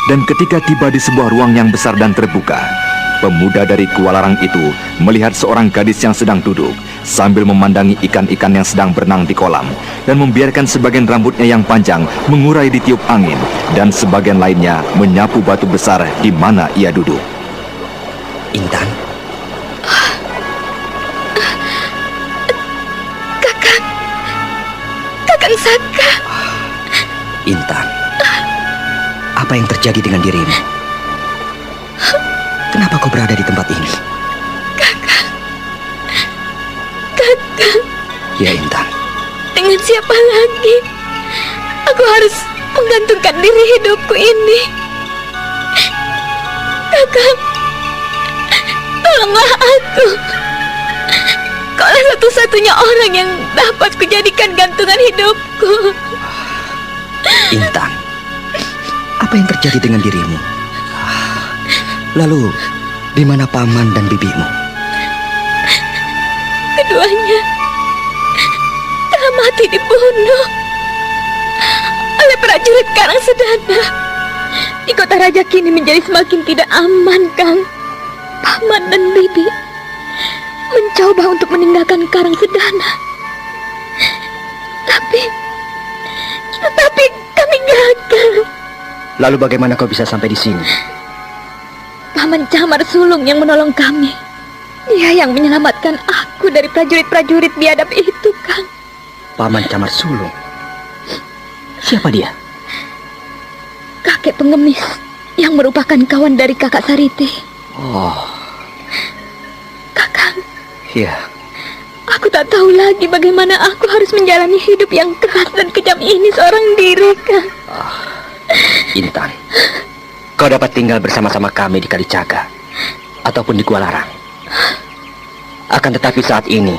Dan ketika tiba di sebuah ruang yang besar dan terbuka, pemuda dari Kualarang itu melihat seorang gadis yang sedang duduk sambil memandangi ikan-ikan yang sedang berenang di kolam dan membiarkan sebagian rambutnya yang panjang mengurai di tiup angin dan sebagian lainnya menyapu batu besar di mana ia duduk. Intan? Kakang Saka. Intan, apa yang terjadi dengan dirimu? Kenapa kau berada di tempat ini? Kakang. Ya, Intan. Dengan siapa lagi aku harus menggantungkan diri hidupku ini? Kakang, tolonglah aku. Kaulah satu-satunya orang yang dapat kujadikan gantungan hidupku. Intan, apa yang terjadi dengan dirimu? Lalu, di mana paman dan bibimu? Keduanya telah mati dibunuh oleh prajurit Karangsedana. Di kota raja kini menjadi semakin tidak aman, Kang. Paman dan bibi mencoba untuk meninggalkan Karangsedana. Tapi kami gagal. Lalu bagaimana kau bisa sampai di sini? Paman Camar Sulung yang menolong kami. Dia yang menyelamatkan aku dari prajurit-prajurit biadab itu, Kang. Paman Camar Sulung? Siapa dia? Kakek pengemis yang merupakan kawan dari kakak Sariti. Oh. Kakang. Iya. Aku tak tahu lagi bagaimana aku harus menjalani hidup yang keras dan kejam ini seorang diri, Kang. Intan, kau dapat tinggal bersama-sama kami di Kalijaga ataupun di Kualarang. Akan tetapi saat ini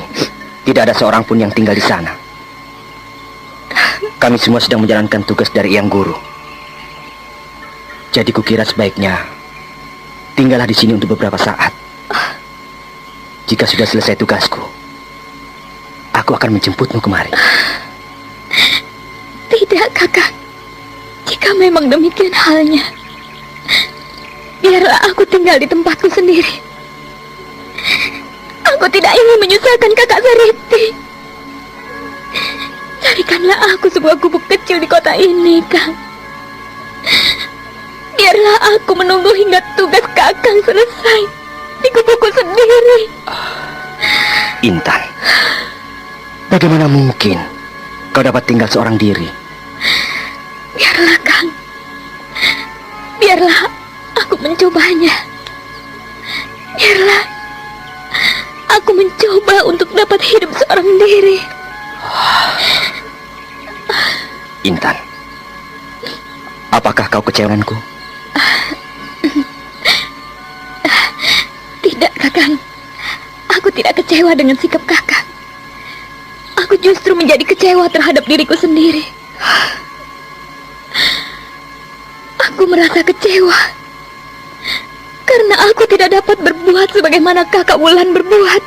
tidak ada seorang pun yang tinggal di sana. Kami semua sedang menjalankan tugas dari Yang Guru. Jadi kukira sebaiknya tinggallah di sini untuk beberapa saat. Jika sudah selesai tugasku, aku akan menjemputmu kemari. Tidak, Kakak. Jika memang demikian halnya, biarlah aku tinggal di tempatku sendiri. Aku tidak ingin menyusahkan kakak Sariti. Carikanlah aku sebuah gubuk kecil di kota ini, Kang. Biarlah aku menunggu hingga tugas Kakang selesai di gubukku sendiri. Intan, bagaimana mungkin kau dapat tinggal seorang diri? Biarlah, Kang. Biarlah aku mencobanya. Biarlah aku mencoba untuk dapat hidup seorang diri. Intan, apakah kau kecewa denganku? Tidak, Kakang. Aku tidak kecewa dengan sikap Kakang. Aku justru menjadi kecewa terhadap diriku sendiri. Aku merasa kecewa karena aku tidak dapat berbuat sebagaimana kakak Wulan berbuat.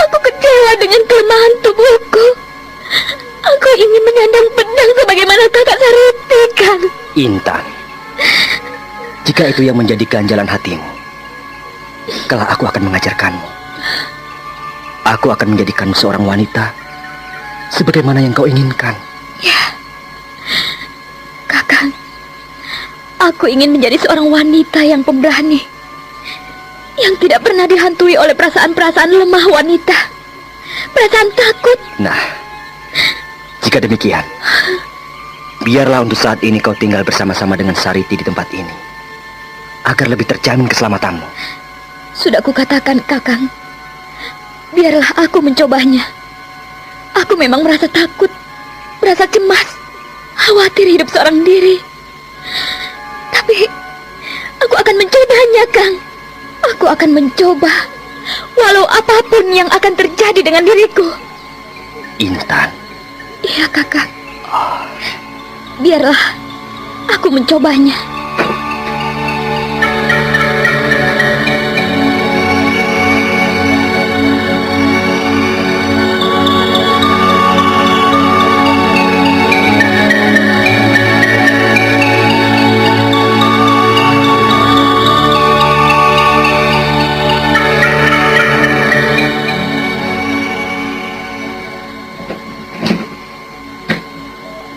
Aku kecewa dengan kelemahan tubuhku. Aku ingin menyandang pedang sebagaimana kakak Sariti, Kang. Intan, jika itu yang menjadi ganjalan hatimu, kelak aku akan mengajarkanmu. aku akan menjadikanmu seorang wanita sebagaimana yang kau inginkan. Ya, Kakang, aku ingin menjadi seorang wanita yang pemberani, yang tidak pernah dihantui oleh perasaan-perasaan lemah wanita, perasaan takut. Nah, jika demikian, biarlah untuk saat ini kau tinggal bersama-sama dengan Sariti di tempat ini, agar lebih terjamin keselamatanmu. Sudah kukatakan, Kakang, biarlah aku mencobanya. Aku memang merasa takut, merasa cemas, khawatir hidup seorang diri. Tapi aku akan mencobanya, Kang. Aku akan mencoba, walau apapun yang akan terjadi dengan diriku. Intan. Iya, Kakak. Biarlah aku mencobanya.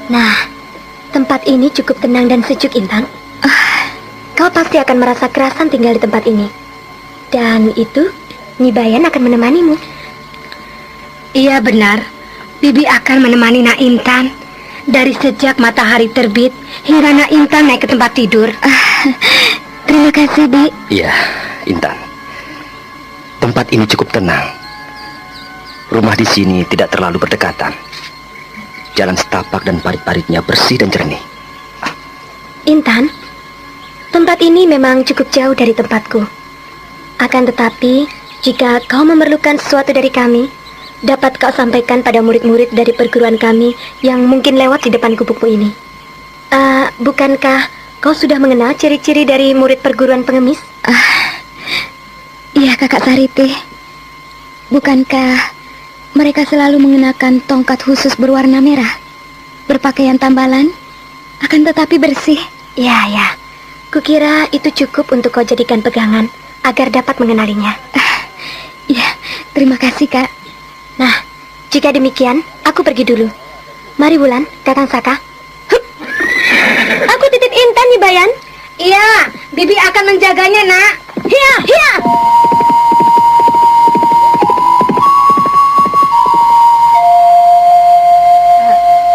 Nah, tempat ini cukup tenang dan sejuk, Intan. Kau pasti akan merasa kerasan tinggal di tempat ini. Dan itu, Nyi Bayan akan menemanimu. Iya benar, Bibi akan menemani Nak Intan dari sejak matahari terbit hingga Nak Intan naik ke tempat tidur. Terima kasih, Bi. Iya, Intan. Tempat ini cukup tenang. Rumah di sini tidak terlalu berdekatan. Jalan setapak dan parit-paritnya bersih dan jernih. Intan, tempat ini memang cukup jauh dari tempatku. Akan tetapi, jika kau memerlukan sesuatu dari kami, dapat kau sampaikan pada murid-murid dari perguruan kami yang mungkin lewat di depan gubukmu ini. Bukankah kau sudah mengenal ciri-ciri dari murid perguruan pengemis? Iya, Kakak Sariti. Bukankah mereka selalu mengenakan tongkat khusus berwarna merah, berpakaian tambalan, akan tetapi bersih? Ya. Kukira itu cukup untuk kau jadikan pegangan agar dapat mengenalinya. Ya, terima kasih, Kak. Nah, jika demikian, aku pergi dulu. Mari Wulan, Kakang Saka. Aku titip Intan, Nyi Bayan. Iya, Bibi akan menjaganya, Nak. Hiya.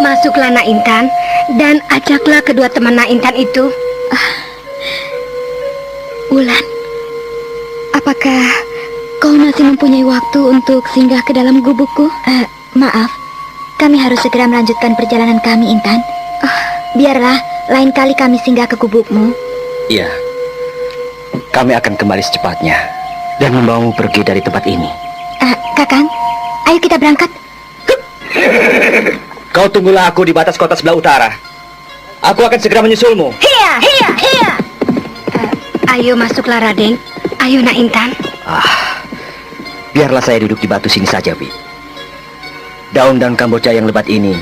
Masuklah Nak Intan dan ajaklah kedua teman Nak Intan itu. Wulan, apakah kau masih mempunyai waktu untuk singgah ke dalam gubukku? Maaf, kami harus segera melanjutkan perjalanan kami, Intan. Biarlah lain kali kami singgah ke gubukmu. Iya. Kami akan kembali secepatnya dan membawamu pergi dari tempat ini. Kakang, ayo kita berangkat. Kau tunggulah aku di batas kota sebelah utara. Aku akan segera menyusulmu. Hiya. Ayo masuklah Raden. Ayo Nak Intan. Biarlah saya duduk di batu sini saja, Bi. Daun-daun Kamboja yang lebat ini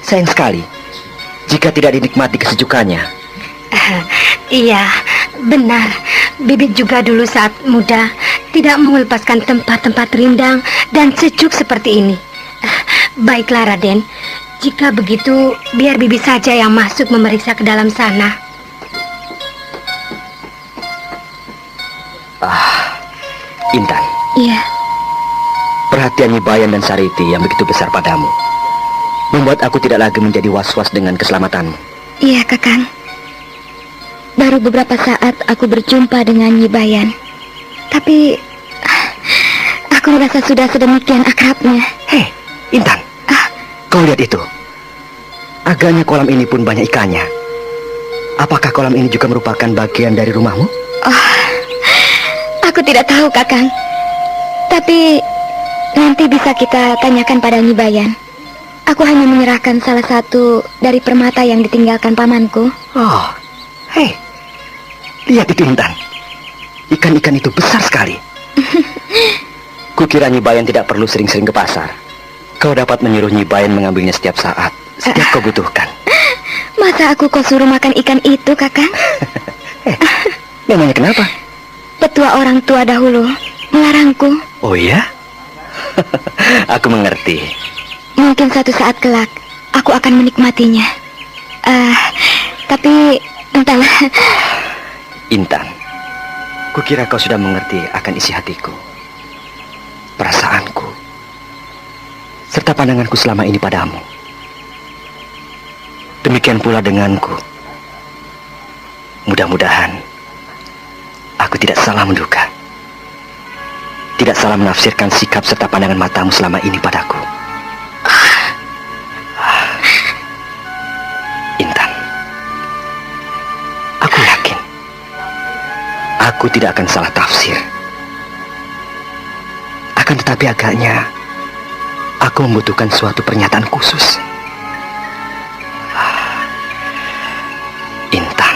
sayang sekali jika tidak dinikmati kesejukannya. Iya, benar. Bibi juga dulu saat muda tidak mau melepaskan tempat-tempat rindang dan sejuk seperti ini. Baiklah Raden, jika begitu biar Bibi saja yang masuk memeriksa ke dalam sana. Intan. Iya. Perhatian Nyi Bayan dan Sariti yang begitu besar padamu membuat aku tidak lagi menjadi was-was dengan keselamatanmu. Iya, Kakang. Baru beberapa saat aku berjumpa dengan Nyi Bayan. Tapi aku merasa sudah sedemikian akrabnya. Hei, Intan. Kau lihat itu. Agaknya kolam ini pun banyak ikannya. Apakah kolam ini juga merupakan bagian dari rumahmu? Aku tidak tahu, Kakang. Tapi nanti bisa kita tanyakan pada Nyi Bayan. Aku hanya menyerahkan salah satu dari permata yang ditinggalkan pamanku. Hei, lihat itu Intan. Ikan-ikan itu besar sekali. Kukira Nyi Bayan tidak perlu sering-sering ke pasar. Kau dapat menyuruh Nyi Bayan mengambilnya setiap saat, setiap kau butuhkan. Masa aku kau suruh makan ikan itu, Kakang? Memangnya kenapa? Petua orang tua dahulu melarangku. Oh iya? Aku mengerti. Mungkin suatu saat kelak aku akan menikmatinya. Tapi entahlah. Intan, kukira kau sudah mengerti akan isi hatiku, perasaanku, serta pandanganku selama ini padamu. Demikian pula denganku. Mudah-mudahan aku tidak salah menduga, tidak salah menafsirkan sikap serta pandangan matamu selama ini padaku. Intan, aku yakin aku tidak akan salah tafsir. Akan tetapi agaknya aku membutuhkan suatu pernyataan khusus. Intan,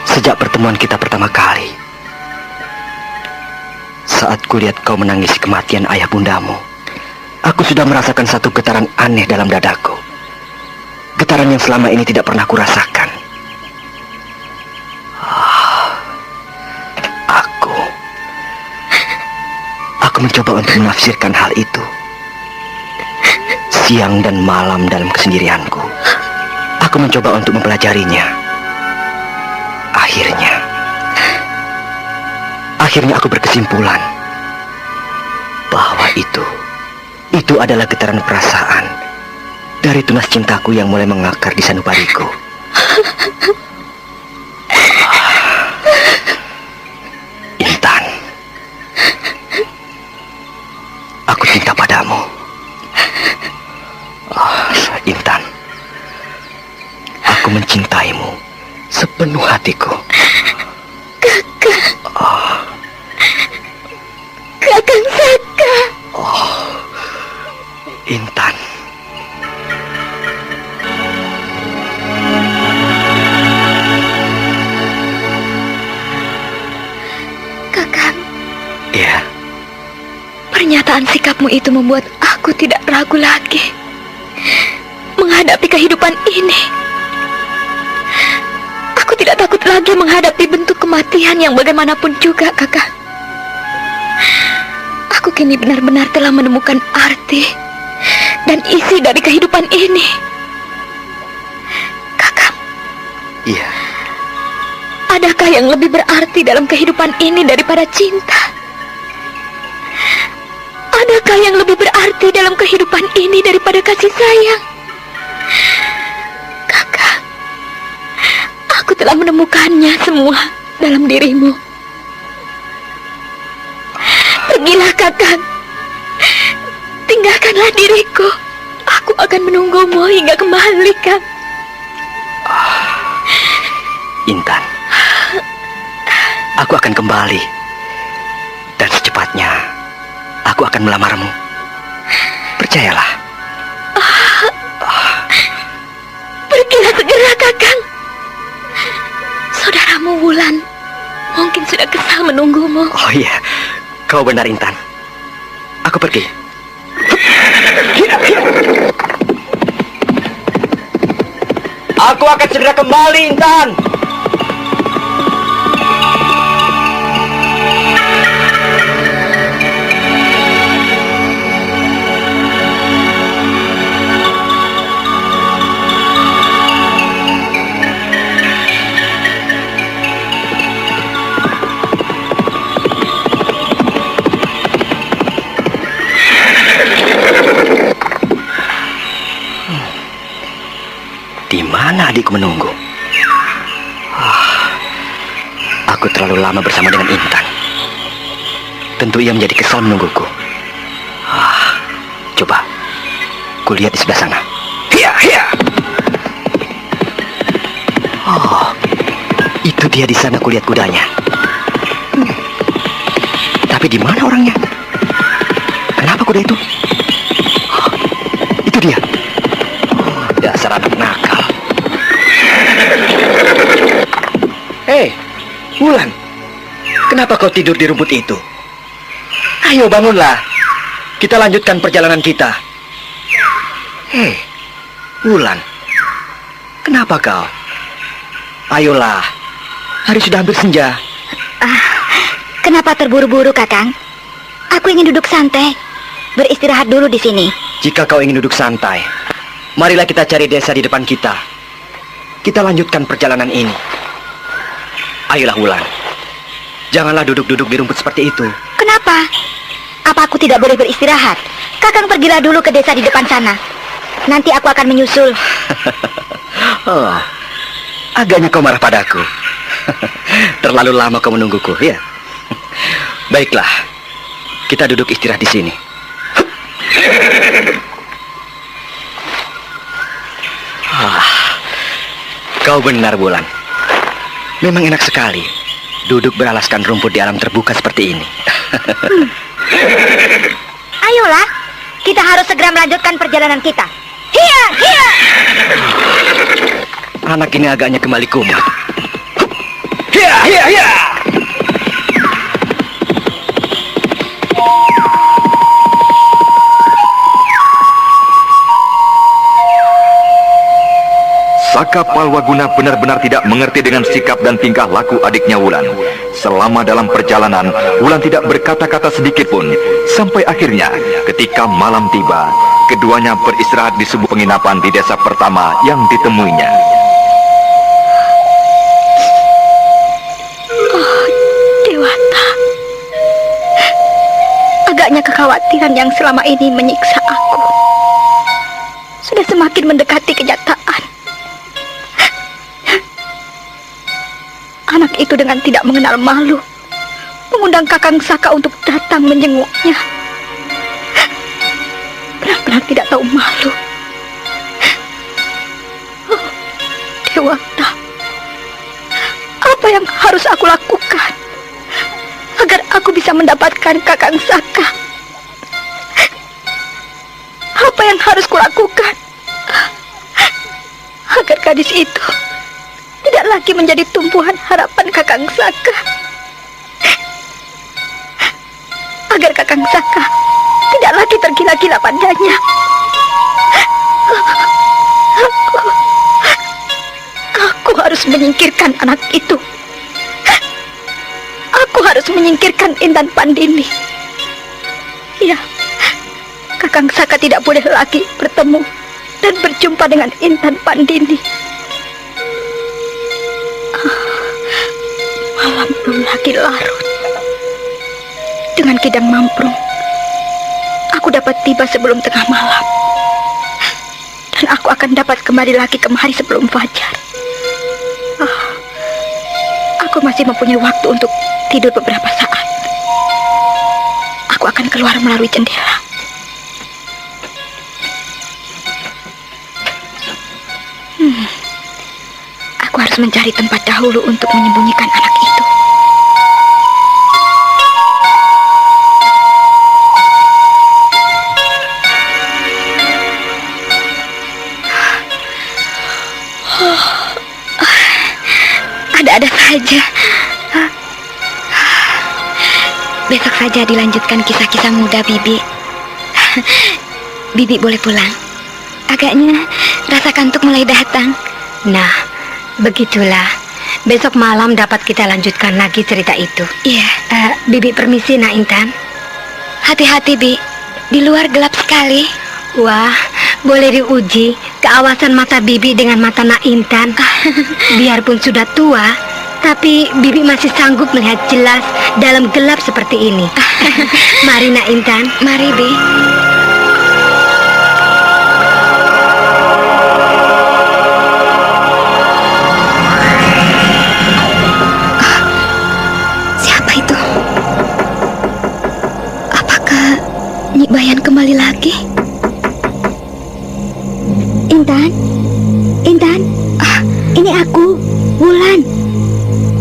sejak pertemuan kita pertama kali, saat kulihat kau menangisi kematian ayah bundamu, aku sudah merasakan satu getaran aneh dalam dadaku. Getaran yang selama ini tidak pernah kurasakan. Aku mencoba untuk menafsirkan hal itu. Siang dan malam dalam kesendirianku, aku mencoba untuk mempelajarinya. Akhirnya aku berkesimpulan bahwa itu adalah getaran perasaan dari tunas cintaku yang mulai mengakar di sanubariku. Intan, aku cinta padamu. Intan, aku mencintaimu sepenuh hatiku. Kakang Saka. Intan. Kakang. Ya. Pernyataan sikapmu itu membuat aku tidak ragu lagi menghadapi kehidupan ini. Aku tidak takut lagi menghadapi bentuk kematian yang bagaimanapun juga, Kakang. Aku kini benar-benar telah menemukan arti dan isi dari kehidupan ini. Kakang. Iya. Adakah yang lebih berarti dalam kehidupan ini daripada cinta? Adakah yang lebih berarti dalam kehidupan ini daripada kasih sayang? Kakang, aku telah menemukannya semua dalam dirimu. Pergilah, Kakang. Tinggalkanlah diriku. Aku akan menunggumu hingga kembali, Kang. Intan, aku akan kembali. Dan secepatnya aku akan melamarmu. Percayalah. Pergilah segera, Kakang. Saudaramu Wulan mungkin sudah kesal menunggumu. Oh iya, kau benar, Intan. Aku pergi. Aku akan segera kembali, Intan. Di mana adikku menunggu? Aku terlalu lama bersama dengan Intan. Tentu ia menjadi kesal menungguku. Coba, kulihat di sebelah sana. Hiya, hiya. Oh, itu dia di sana, kulihat kudanya. Tapi di mana orangnya? Kenapa kuda itu? Itu dia. Dasar anak nakal. Hei, Wulan, kenapa kau tidur di rumput itu? Ayo bangunlah, kita lanjutkan perjalanan kita. Hei, Wulan, kenapa kau? Ayolah, hari sudah hampir senja. Kenapa terburu-buru, Kakang? Aku ingin duduk santai, beristirahat dulu di sini. Jika kau ingin duduk santai, marilah kita cari desa di depan kita. Kita lanjutkan perjalanan ini. Ayolah Wulan, janganlah duduk-duduk di rumput seperti itu. Kenapa? Apa aku tidak boleh beristirahat? Kakang pergilah dulu ke desa di depan sana. Nanti aku akan menyusul. Oh, agaknya kau marah padaku. Terlalu lama kau menungguku, ya? Baiklah, kita duduk istirahat di sini. Kau benar, Wulan. Memang enak sekali duduk beralaskan rumput di alam terbuka seperti ini. Ayolah, kita harus segera melanjutkan perjalanan kita. Hiya, hiya! Anak ini agaknya kembali kumat. Hiya, hiya, hiya! Saka Palwaguna benar-benar tidak mengerti dengan sikap dan tingkah laku adiknya Wulan. Selama dalam perjalanan, Wulan tidak berkata-kata sedikit pun. Sampai akhirnya, ketika malam tiba, keduanya beristirahat di sebuah penginapan di desa pertama yang ditemuinya. Oh, Dewata. Agaknya kekhawatiran yang selama ini menyiksa aku sudah semakin mendekati kenyataan. Anak itu dengan tidak mengenal malu mengundang Kakang Saka untuk datang menjenguknya. Benar-benar tidak tahu malu. Oh, Dewata, apa yang harus aku lakukan agar aku bisa mendapatkan Kakang Saka? Apa yang harus kulakukan agar gadis itu tidak lagi menjadi tumpuan harapan Kakang Saka? Agar Kakang Saka tidak lagi tergila-gila padanya. Aku harus menyingkirkan anak itu. Aku harus menyingkirkan Intan Pandini. Ya, Kakang Saka tidak boleh lagi bertemu dan berjumpa dengan Intan Pandini. Malam belum lagi larut. Dengan Kidang Mamprung, aku dapat tiba sebelum tengah malam. Dan aku akan dapat kembali lagi kemari sebelum fajar. Aku masih mempunyai waktu untuk tidur beberapa saat. Aku akan keluar melalui jendela. Aku harus mencari tempat dahulu untuk menyembunyikan anak itu. Ada-ada saja. Besok saja dilanjutkan kisah-kisah muda Bibi. Bibi boleh pulang. Agaknya rasa kantuk mulai datang. Nah, begitulah. Besok malam dapat kita lanjutkan lagi cerita itu. Iya. Bibi permisi, Nak Intan. Hati-hati, Bi. Di luar gelap sekali. Wah, boleh diuji keawasan mata Bibi dengan mata Nak Intan. Biarpun sudah tua, tapi Bibi masih sanggup melihat jelas dalam gelap seperti ini. Mari, Nak Intan. Mari, Bi. Siapa itu? Apakah Nyi Bayan kembali lagi? Intan? Intan? Ini aku, Wulan.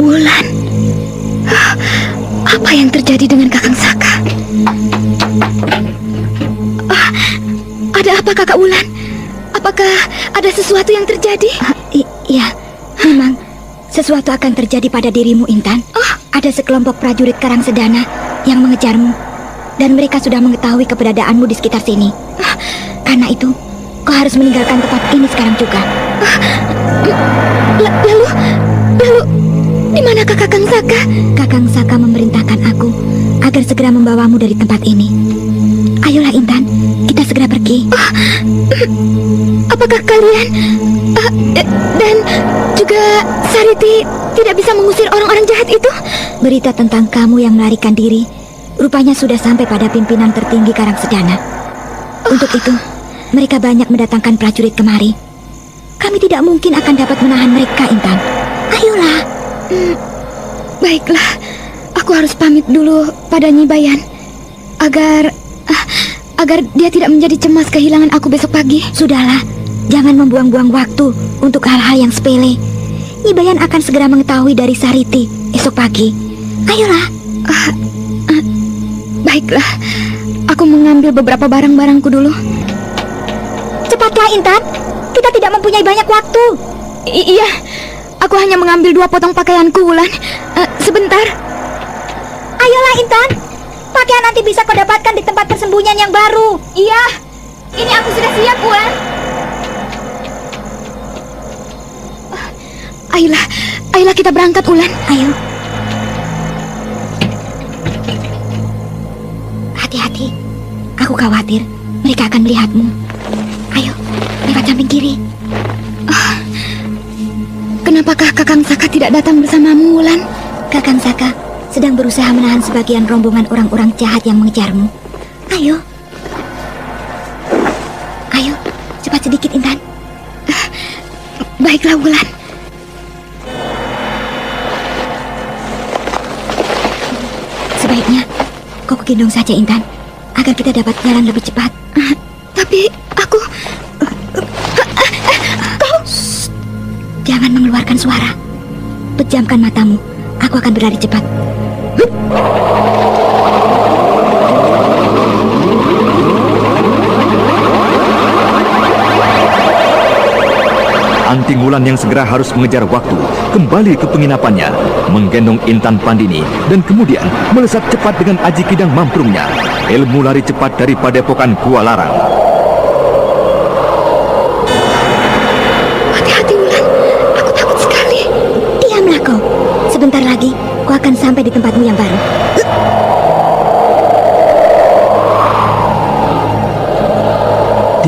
Wulan? Apa yang terjadi dengan Kakang Saka? Ada apa, Kakak Wulan? Apakah ada sesuatu yang terjadi? Iya, memang sesuatu akan terjadi pada dirimu, Intan. Ada sekelompok prajurit Karang Sedana yang mengejarmu, dan mereka sudah mengetahui keberadaanmu di sekitar sini. Karena itu, kau harus meninggalkan tempat ini sekarang juga. Lalu, di manakah Kakang Saka? Kakang Saka memerintahkan aku agar segera membawamu dari tempat ini. Ayolah Intan, kita segera pergi. Apakah kalian dan juga Sariti tidak bisa mengusir orang-orang jahat itu? Berita tentang kamu yang melarikan diri rupanya sudah sampai pada pimpinan tertinggi Karangsedana. Untuk itu, mereka banyak mendatangkan prajurit kemari. Kami tidak mungkin akan dapat menahan mereka, Intan. Ayolah. Baiklah, aku harus pamit dulu pada Nyi Bayan agar dia tidak menjadi cemas kehilangan aku besok pagi. Sudahlah, jangan membuang-buang waktu untuk hal-hal yang sepele. Nyi Bayan akan segera mengetahui dari Sariti esok pagi. Ayolah. Baiklah, aku mengambil beberapa barang-barangku dulu. Cepatlah Intan, kita tidak mempunyai banyak waktu. Iya, aku hanya mengambil 2 potong pakaianku, Wulan. Sebentar. Ayolah Intan, pakaian nanti bisa kau dapatkan di tempat persembunyian yang baru. Iya, ini aku sudah siap, Wulan. Ayolah kita berangkat, Wulan. Ayo. Hati-hati, aku khawatir mereka akan melihatmu. Ayo, lewat samping kiri. Kenapakah Kakang Saka tidak datang bersamamu, Wulan? Kakang Saka sedang berusaha menahan sebagian rombongan orang-orang jahat yang mengejarmu. Ayo. Ayo, cepat sedikit Intan. Baiklah, Wulan. Sebaiknya kau gendong saja Intan, agar kita dapat jalan lebih cepat. Tapi aku... Kau... Jangan mengeluarkan suara. Pejamkan matamu, aku akan berlari cepat. Anting Wulan yang segera harus mengejar waktu kembali ke penginapannya, menggendong Intan Pandini, dan kemudian melesat cepat dengan aji kidang mamprungnya. Ilmu lari cepat dari padepokan Gua Larang. Hati-hati, Wulan. Aku takut sekali. Diamlah kau. Sebentar lagi kau akan sampai di tempatmu yang baru.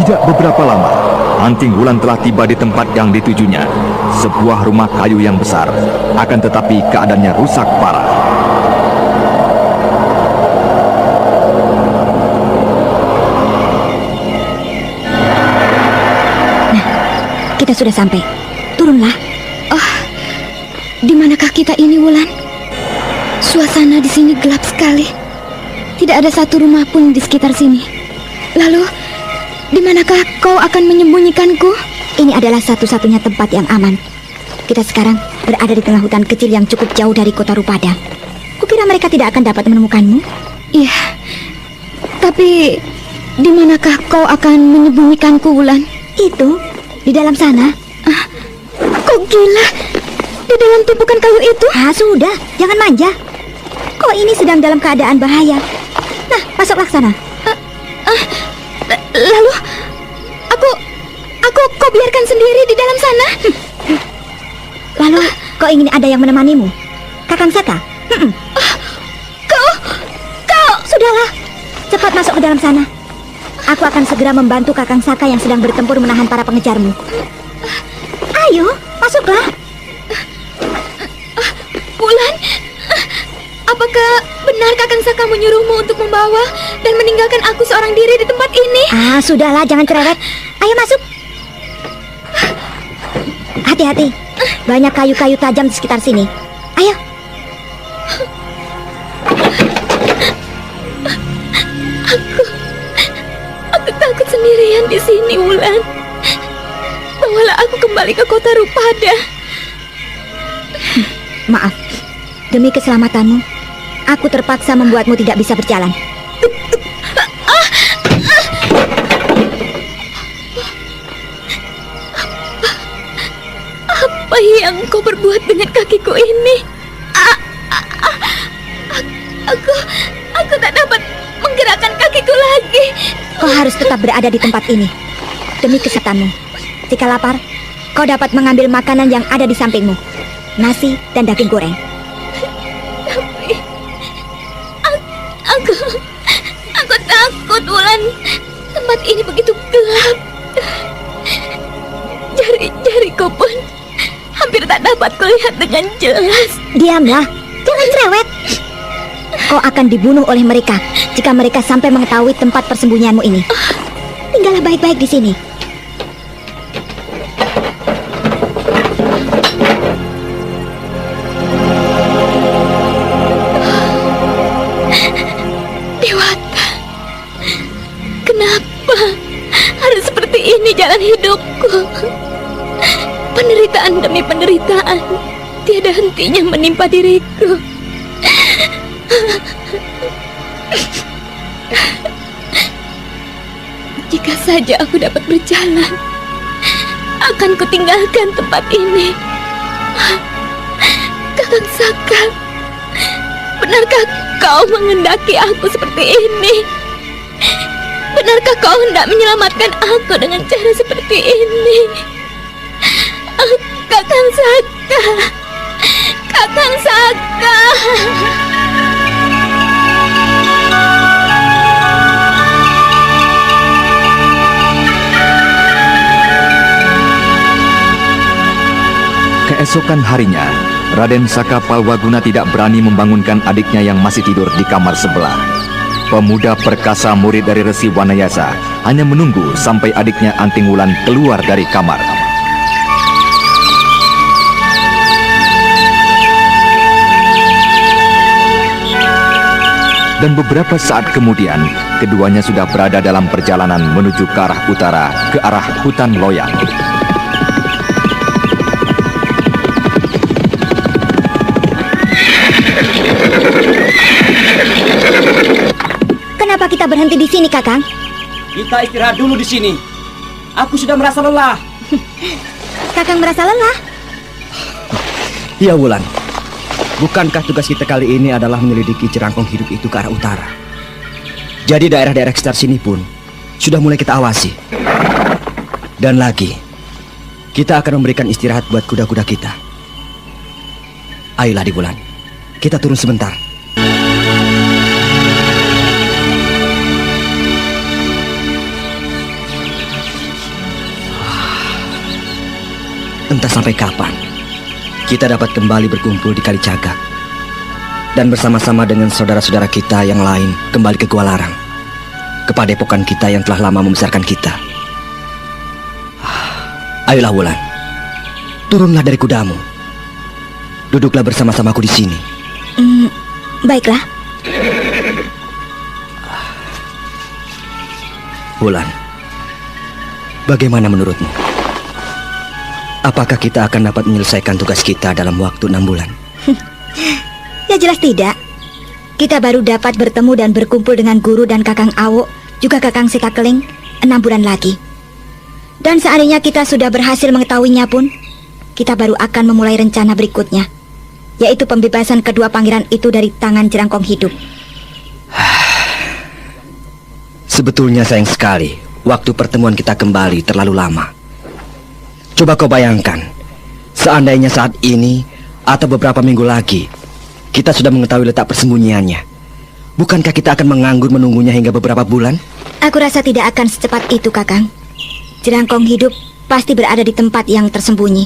Tidak beberapa lama, Anting Wulan telah tiba di tempat yang ditujunya, sebuah rumah kayu yang besar, akan tetapi keadaannya rusak parah. Nah, kita sudah sampai. Turunlah. Di manakah kita ini, Wulan? Suasana di sini gelap sekali. Tidak ada satu rumah pun di sekitar sini. Lalu, di manakah kau akan menyembunyikanku? Ini adalah satu-satunya tempat yang aman. Kita sekarang berada di tengah hutan kecil yang cukup jauh dari kota Rupada. Kukira mereka tidak akan dapat menemukanmu. Iya, tapi di manakah kau akan menyembunyikanku, Wulan? Itu, di dalam sana. Kau gila? Di dalam tumpukan kayu itu? Sudah, jangan manja. Kau ini sedang dalam keadaan bahaya. Nah, masuklah sana. Lalu, aku kau biarkan sendiri di dalam sana? Lalu, kau ingin ada yang menemanimu? Kakang Saka? Kau! Sudahlah, cepat masuk ke dalam sana. Aku akan segera membantu Kakang Saka yang sedang bertempur menahan para pengejarmu. Ayo, masuklah. Wulan, apakah benar Kakang Saka menyuruhmu untuk membawa dan meninggalkan aku seorang diri di tempat ini? Sudahlah, jangan cerewet. Ayo masuk. Hati-hati, banyak kayu-kayu tajam di sekitar sini. Ayo. Aku takut sendirian di sini, Wulan. Bawalah aku kembali ke kota Rupada. Maaf, demi keselamatanmu, aku terpaksa membuatmu tidak bisa berjalan. Apa yang kau perbuat dengan kakiku ini? Aku tak dapat menggerakkan kakiku lagi. Kau harus tetap berada di tempat ini demi kesehatanmu. Jika lapar, kau dapat mengambil makanan yang ada di sampingmu. Nasi dan daging goreng. Tapi Lihat Wulan, tempat ini begitu gelap. Jari-jariku pun hampir tak dapat kulihat dengan jelas. Diamlah, jangan cerewet. Kau akan dibunuh oleh mereka jika mereka sampai mengetahui tempat persembunyianmu ini. Tinggallah baik-baik di sini. Dewata, kenapa harus seperti ini jalan hidupku? Penderitaan demi penderitaan tiada hentinya menimpa diriku. Jika saja aku dapat berjalan, akan kutinggalkan tempat ini. Kakang Saka, benarkah kau mengendaki aku seperti ini? Benarkah kau hendak menyelamatkan aku dengan cara seperti ini? Kakang Saka, Kakang Saka. Keesokan harinya, Raden Saka Palwaguna tidak berani membangunkan adiknya yang masih tidur di kamar sebelah. Pemuda perkasa murid dari Resi Wanayasa hanya menunggu sampai adiknya Anting Wulan keluar dari kamar. Dan beberapa saat kemudian, keduanya sudah berada dalam perjalanan menuju ke arah utara, ke arah hutan Loyang. Kenapa kita berhenti di sini, Kakang? Kita istirahat dulu di sini. Aku sudah merasa lelah. Kakang merasa lelah? Ya Wulan, bukankah tugas kita kali ini adalah menyelidiki jerangkong hidup itu ke arah utara? Jadi daerah-daerah sekitar sini pun sudah mulai kita awasi. Dan lagi, kita akan memberikan istirahat buat kuda-kuda kita. Ayolah di Wulan, kita turun sebentar. Entah sampai kapan kita dapat kembali berkumpul di Kalicagak dan bersama-sama dengan saudara-saudara kita yang lain kembali ke Gua Larang, ke padepokan kita yang telah lama membesarkan kita. Ayolah Wulan, turunlah dari kudamu, duduklah bersama-samaku di sini. Baiklah. Wulan, bagaimana menurutmu? Apakah kita akan dapat menyelesaikan tugas kita dalam waktu 6 bulan? Ya jelas tidak. Kita baru dapat bertemu dan berkumpul dengan guru dan Kakang Awo, juga Kakang Sekakeling 6 bulan lagi. Dan seandainya kita sudah berhasil mengetahuinya pun, kita baru akan memulai rencana berikutnya, yaitu pembebasan kedua pangeran itu dari tangan jerangkong hidup. Sebetulnya sayang sekali waktu pertemuan kita kembali terlalu lama. Coba kau bayangkan, seandainya saat ini atau beberapa minggu lagi kita sudah mengetahui letak persembunyiannya, bukankah kita akan menganggur menunggunya hingga beberapa bulan? Aku rasa tidak akan secepat itu, Kakang. Jerangkong hidup pasti berada di tempat yang tersembunyi,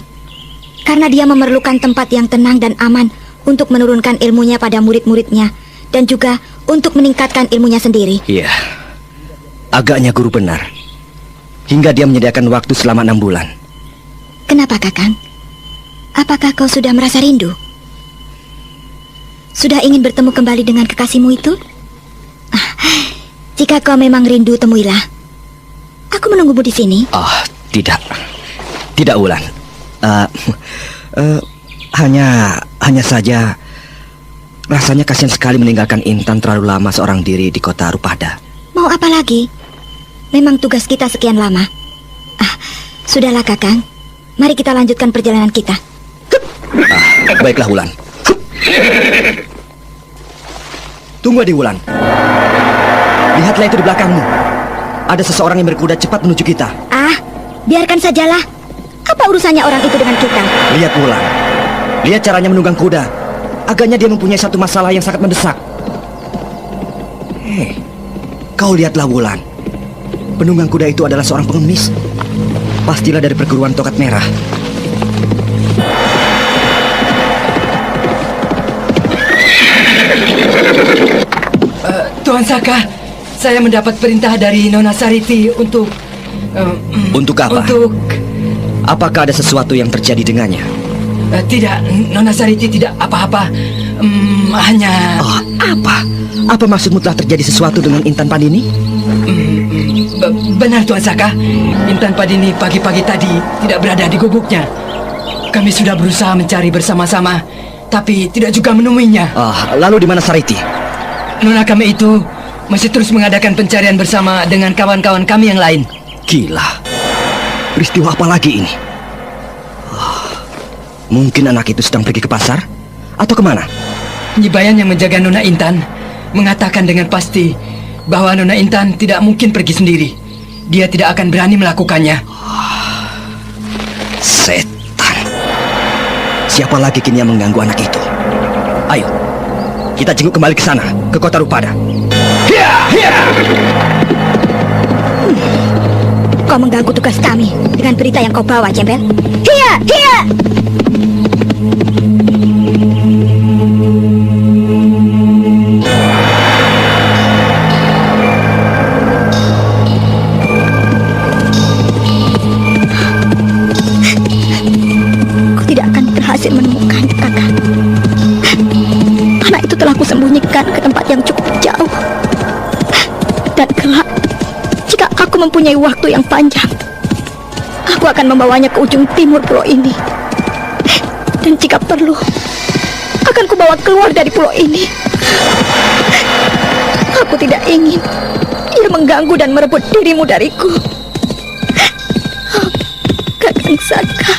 karena dia memerlukan tempat yang tenang dan aman untuk menurunkan ilmunya pada murid-muridnya, dan juga untuk meningkatkan ilmunya sendiri. Iya, agaknya guru benar. Hingga dia menyediakan waktu selama 6 bulan. Kenapa, Kakang? Apakah kau sudah merasa rindu? Sudah ingin bertemu kembali dengan kekasihmu itu? Jika kau memang rindu, temuilah. Aku menunggumu di sini. Tidak. Tidak, Wulan. Hanya saja rasanya kasihan sekali meninggalkan Intan terlalu lama seorang diri di kota Rupada. Mau apa lagi? Memang tugas kita sekian lama. Sudahlah, Kakang. Mari kita lanjutkan perjalanan kita. Baiklah, Wulan. Tunggu di Wulan. Lihatlah itu di belakangmu. Ada seseorang yang berkuda cepat menuju kita. Biarkan sajalah. Apa urusannya orang itu dengan kita? Lihat Wulan. Lihat caranya menunggang kuda. Agaknya dia mempunyai satu masalah yang sangat mendesak. Kau lihatlah Wulan. Penunggang kuda itu adalah seorang pengemis. Pastilah dari perguruan Tokat Merah. Tuan Saka, saya mendapat perintah dari Nona Sariti untuk... Untuk apa? Apakah ada sesuatu yang terjadi dengannya? Tidak, Nona Sariti tidak apa-apa. Hanya... Oh, apa? Apa maksudmu telah terjadi sesuatu dengan Intan Pandini? Benar Tuan Saka, Intan Pandini pagi-pagi tadi tidak berada di gubuknya. Kami sudah berusaha mencari bersama-sama, tapi tidak juga menemuinya. Lalu di mana Sariti? Nona kami itu masih terus mengadakan pencarian bersama dengan kawan-kawan kami yang lain. Gila, peristiwa apa lagi ini? Mungkin anak itu sedang pergi ke pasar? Atau kemana? Nyibayan yang menjaga Nona Intan mengatakan dengan pasti bahwa Nona Intan tidak mungkin pergi sendiri. Dia tidak akan berani melakukannya. Setan. Siapa lagi kini yang mengganggu anak itu? Ayo, kita jenguk kembali ke sana, ke kota Rupada. Kau mengganggu tugas kami dengan berita yang kau bawa, Jembel. Hiya! Hiya! Kau tidak akan berhasil menemukannya, kakak. Anak itu telah kusembunyikan ke tempat yang cukup jauh. Dan kelak, jika aku mempunyai waktu yang panjang, aku akan membawanya ke ujung timur pulau ini. Dan jika perlu, akan kubawa keluar dari pulau ini. Aku tidak ingin ia mengganggu dan merebut dirimu dariku. Kakang Saka,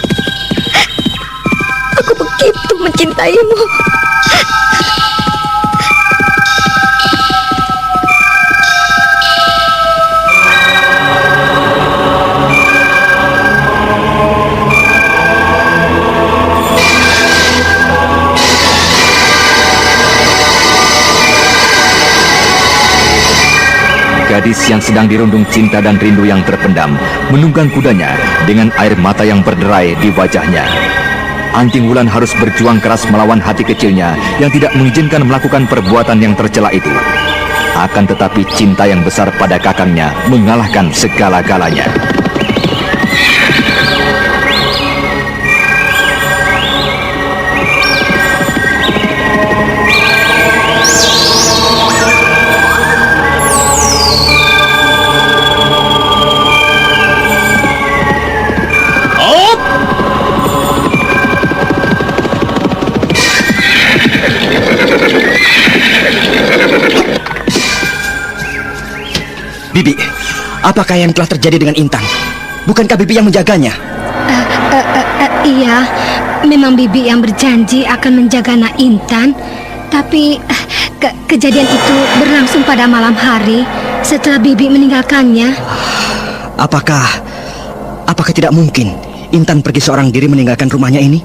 aku begitu mencintaimu. Gadis yang sedang dirundung cinta dan rindu yang terpendam menunggang kudanya dengan air mata yang berderai di wajahnya. Anting Wulan harus berjuang keras melawan hati kecilnya yang tidak mengizinkan melakukan perbuatan yang tercela itu. Akan tetapi cinta yang besar pada kakangnya mengalahkan segala-galanya. Bibi, apakah yang telah terjadi dengan Intan? Bukankah Bibi yang menjaganya? Iya, memang Bibi yang berjanji akan menjaga Nak Intan. Tapi kejadian itu berlangsung pada malam hari setelah Bibi meninggalkannya. Apakah tidak mungkin Intan pergi seorang diri meninggalkan rumahnya ini?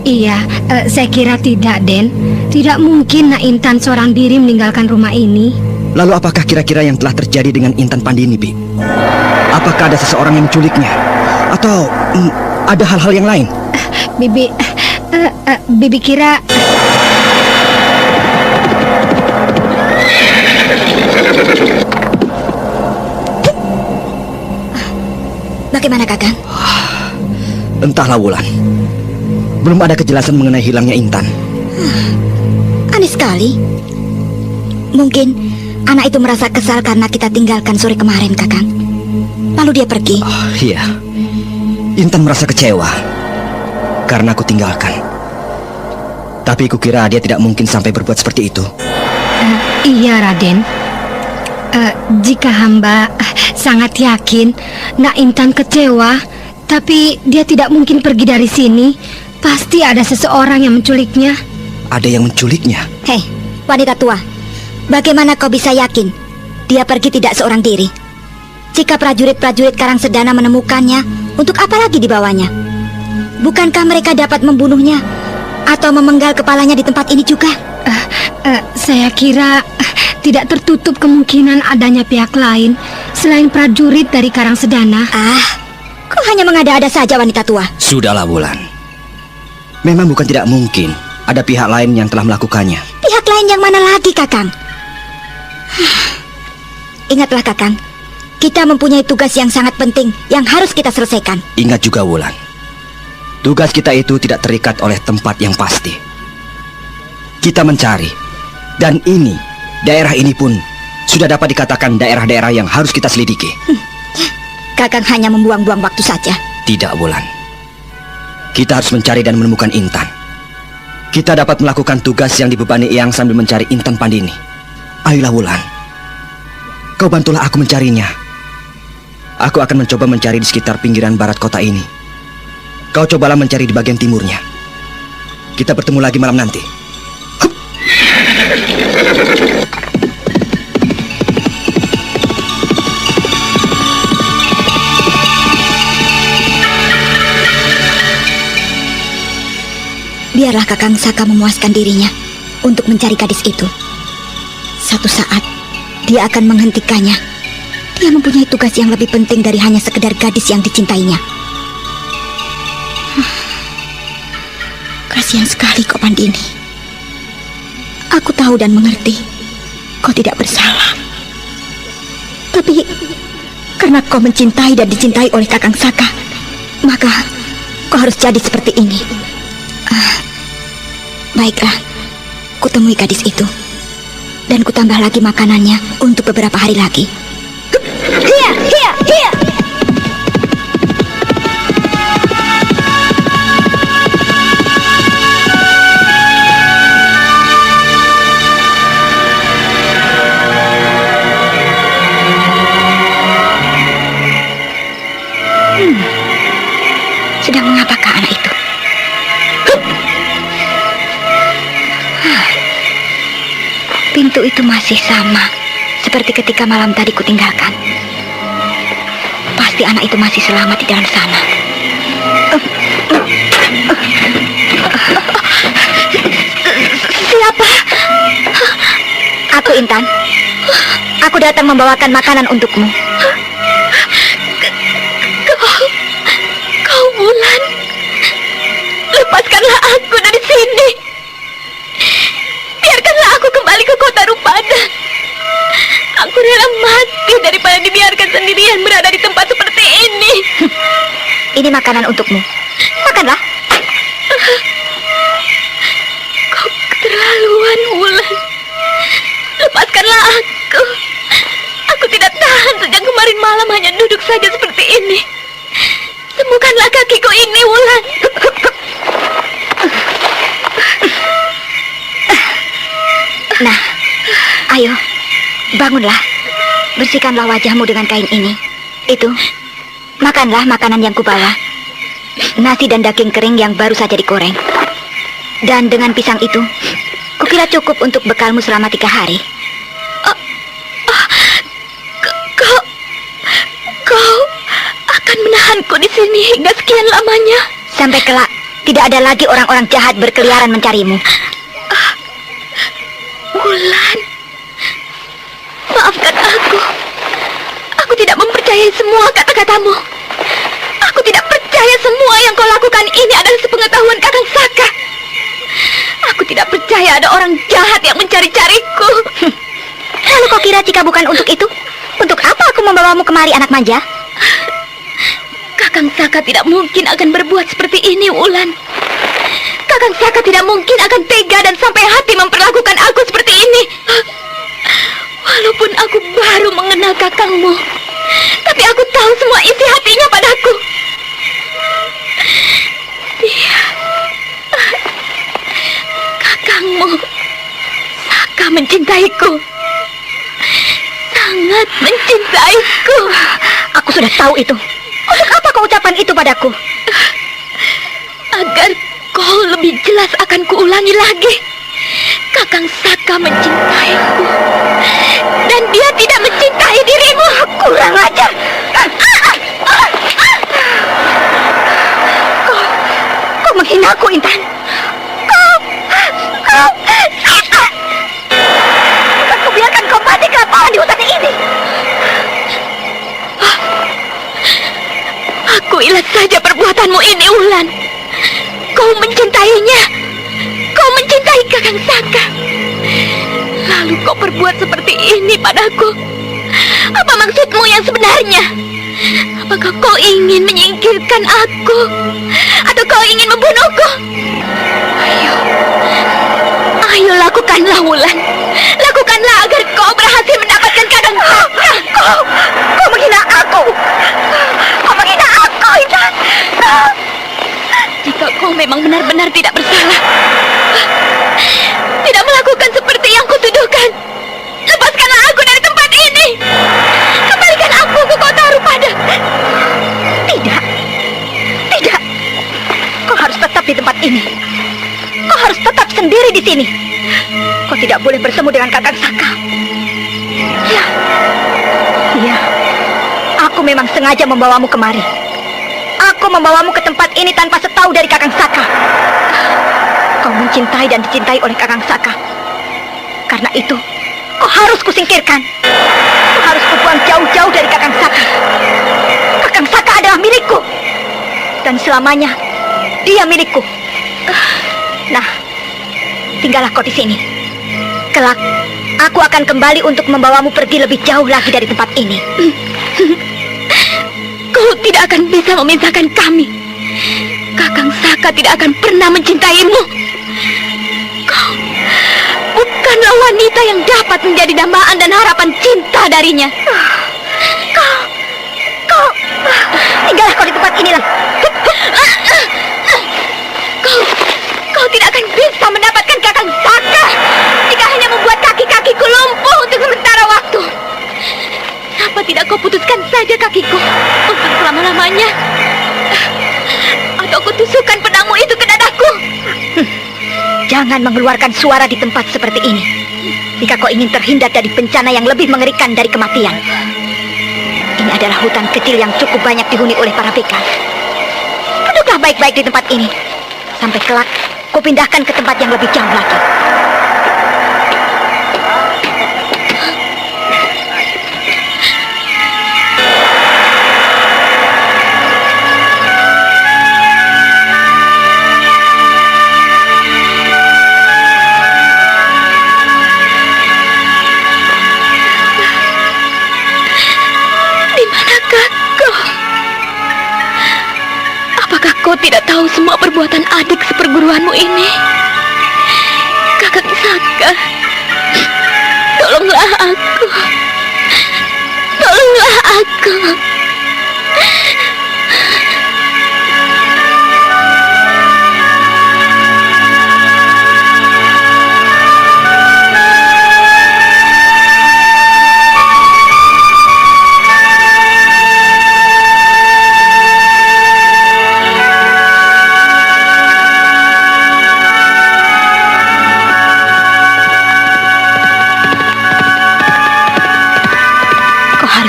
Iya, saya kira tidak, Den. Tidak mungkin Nak Intan seorang diri meninggalkan rumah ini. Lalu apakah kira-kira yang telah terjadi dengan Intan Pandini, Bi? Apakah ada seseorang yang menculiknya? Atau ada hal-hal yang lain? Bibi kira... Bagaimana, Kakang? Entahlah, Wulan. Belum ada kejelasan mengenai hilangnya Intan. Aneh sekali. Mungkin anak itu merasa kesal karena kita tinggalkan sore kemarin, Kakang. Lalu dia pergi. Iya. Intan merasa kecewa karena aku tinggalkan. Tapi kukira dia tidak mungkin sampai berbuat seperti itu. Iya, Raden. Jika hamba sangat yakin Nak Intan kecewa, tapi dia tidak mungkin pergi dari sini, pasti ada seseorang yang menculiknya. Ada yang menculiknya? Hei, wanita tua. Bagaimana kau bisa yakin dia pergi tidak seorang diri? Jika prajurit-prajurit Karangsedana menemukannya, untuk apa lagi dibawanya? Bukankah mereka dapat membunuhnya atau memenggal kepalanya di tempat ini juga? Saya kira tidak tertutup kemungkinan adanya pihak lain selain prajurit dari Karangsedana. Kau hanya mengada-ada saja, wanita tua. Sudahlah, Wulan. Memang bukan tidak mungkin ada pihak lain yang telah melakukannya. Pihak lain yang mana lagi, Kakang? Ingatlah, Kakang. Kita mempunyai tugas yang sangat penting yang harus kita selesaikan. Ingat juga, Wulan. Tugas kita itu tidak terikat oleh tempat yang pasti. Kita mencari. Dan daerah ini pun sudah dapat dikatakan daerah-daerah yang harus kita selidiki. Kakang hanya membuang-buang waktu saja. Tidak, Wulan. Kita harus mencari dan menemukan Intan. Kita dapat melakukan tugas yang dibebani Eyang sambil mencari Intan Pandini. Ayolah, Wulan. Kau bantulah aku mencarinya. Aku akan mencoba mencari di sekitar pinggiran barat kota ini. Kau cobalah mencari di bagian timurnya. Kita bertemu lagi malam nanti. Biarlah Kakang Saka memuaskan dirinya untuk mencari gadis itu. Suatu saat, dia akan menghentikannya. Dia mempunyai tugas yang lebih penting dari hanya sekedar gadis yang dicintainya. Kasihan sekali kau, Pandini. Aku tahu dan mengerti kau tidak bersalah. Tapi karena kau mencintai dan dicintai oleh Kakang Saka, maka kau harus jadi seperti ini. Baiklah, kutemui gadis itu dan kutambah lagi makanannya untuk beberapa hari lagi. Hiya, hiya, hiya. Sedang mengapakah anak itu? Pintu itu masih sama seperti ketika malam tadi kutinggalkan. Pasti anak itu masih selamat di dalam sana. Siapa? Aku, Intan. Aku datang membawakan makanan untukmu. Kau Wulan, lepaskanlah aku dari sini. Biarkanlah aku kembali ke kota Rupada. Aku rela mati daripada dibiarkan sendirian berada di tempat seperti ini. Ini makanan untukmu. Makanlah. Kau keterlaluan, Wulan. Lepaskanlah aku. Aku tidak tahan sejak kemarin malam hanya duduk saja seperti ini. Sembuhkanlah kakiku ini, Wulan. Nah, ayo, bangunlah. Bersihkanlah wajahmu dengan kain ini. Itu, makanlah makanan yang kubawa. Nasi dan daging kering yang baru saja digoreng. Dan dengan pisang itu, kukira cukup untuk bekalmu selama 3 hari. Kau akan menahanku di sini hingga sekian lamanya. Sampai kelak, tidak ada lagi orang-orang jahat berkeliaran mencarimu. Wulan, maafkan aku. Aku tidak mempercayai semua kata-katamu. Aku tidak percaya semua yang kau lakukan ini adalah sepengetahuan Kakang Saka. Aku tidak percaya ada orang jahat yang mencari-cariku. Lalu kau kira jika bukan untuk itu, untuk apa aku membawamu kemari, anak manja? Kakang Saka tidak mungkin akan berbuat seperti ini, Wulan. Kakang Saka tidak mungkin akan tega dan sampai hati memperlakukan aku seperti ini. Walaupun aku baru mengenal kakangmu, tapi aku tahu semua isi hatinya padaku. Dia, kakangmu, Saka mencintaiku. Sangat mencintaiku. Aku sudah tahu itu. Untuk apa kau ucapan itu padaku? Agar kau lebih jelas akan kuulangi lagi. Kakang Saka mencintaiku. Dan dia tidak mencintai dirimu. Kurang ajar. Kau menghinaku, Intan. Kau. Aku biarkan kau Akuilah saja perbuatanmu ini, Wulan. Kau mencintainya. Kau mencintai Kakang Saka. Lalu kau berbuat seperti ini padaku. Apa maksudmu yang sebenarnya? Apakah kau ingin menyingkirkan aku? Atau kau ingin membunuhku? Ayo lakukanlah, Wulan. Lakukanlah agar kau berhasil mendapatkan Kakang Saka. Kau menghina aku. Kau menghina aku, Intan. Jika kau memang benar-benar tidak bersalah, tidak melakukan seperti yang kutuduhkan, lepaskanlah aku dari tempat ini. Kembalikan aku ke kota Rupada. Tidak. Tidak. Kau harus tetap di tempat ini. Kau harus tetap sendiri di sini. Kau tidak boleh bertemu dengan Kakang Saka. Ya. Iya. Aku memang sengaja membawamu kemari. Aku membawamu ke tempat ini tanpa setahu dari Kakang Saka. Kau mencintai dan dicintai oleh Kakang Saka. Karena itu, kau harus kusingkirkan. Kau harus kubuang jauh-jauh dari Kakang Saka. Kakang Saka adalah milikku. Dan selamanya, dia milikku. Nah, tinggallah kau di sini. Kelak, aku akan kembali untuk membawamu pergi lebih jauh lagi dari tempat ini. Kau tidak akan bisa memisahkan kami. Kakang Saka tidak akan pernah mencintaimu. Kau bukanlah wanita yang dapat menjadi dambaan dan harapan cinta darinya. Kau tinggallah kau di tempat inilah. Kau tidak akan bisa mendapatkan Kakang Saka jika hanya membuat kaki-kakiku lumpuh untuk sementara waktu. Kenapa tidak kau putuskan saja kakiku untuk selama-lamanya? Atau kau tusukkan pedangmu itu ke dadaku? Jangan mengeluarkan suara di tempat seperti ini. Jika kau ingin terhindar dari bencana yang lebih mengerikan dari kematian. Ini adalah hutan kecil yang cukup banyak dihuni oleh para begal. Duduklah baik-baik di tempat ini. Sampai kelak, kau pindahkan ke tempat yang lebih jauh lagi. Kau tidak tahu semua perbuatan adik seperguruanmu ini? Kakang Saka, tolonglah aku. Tolonglah aku.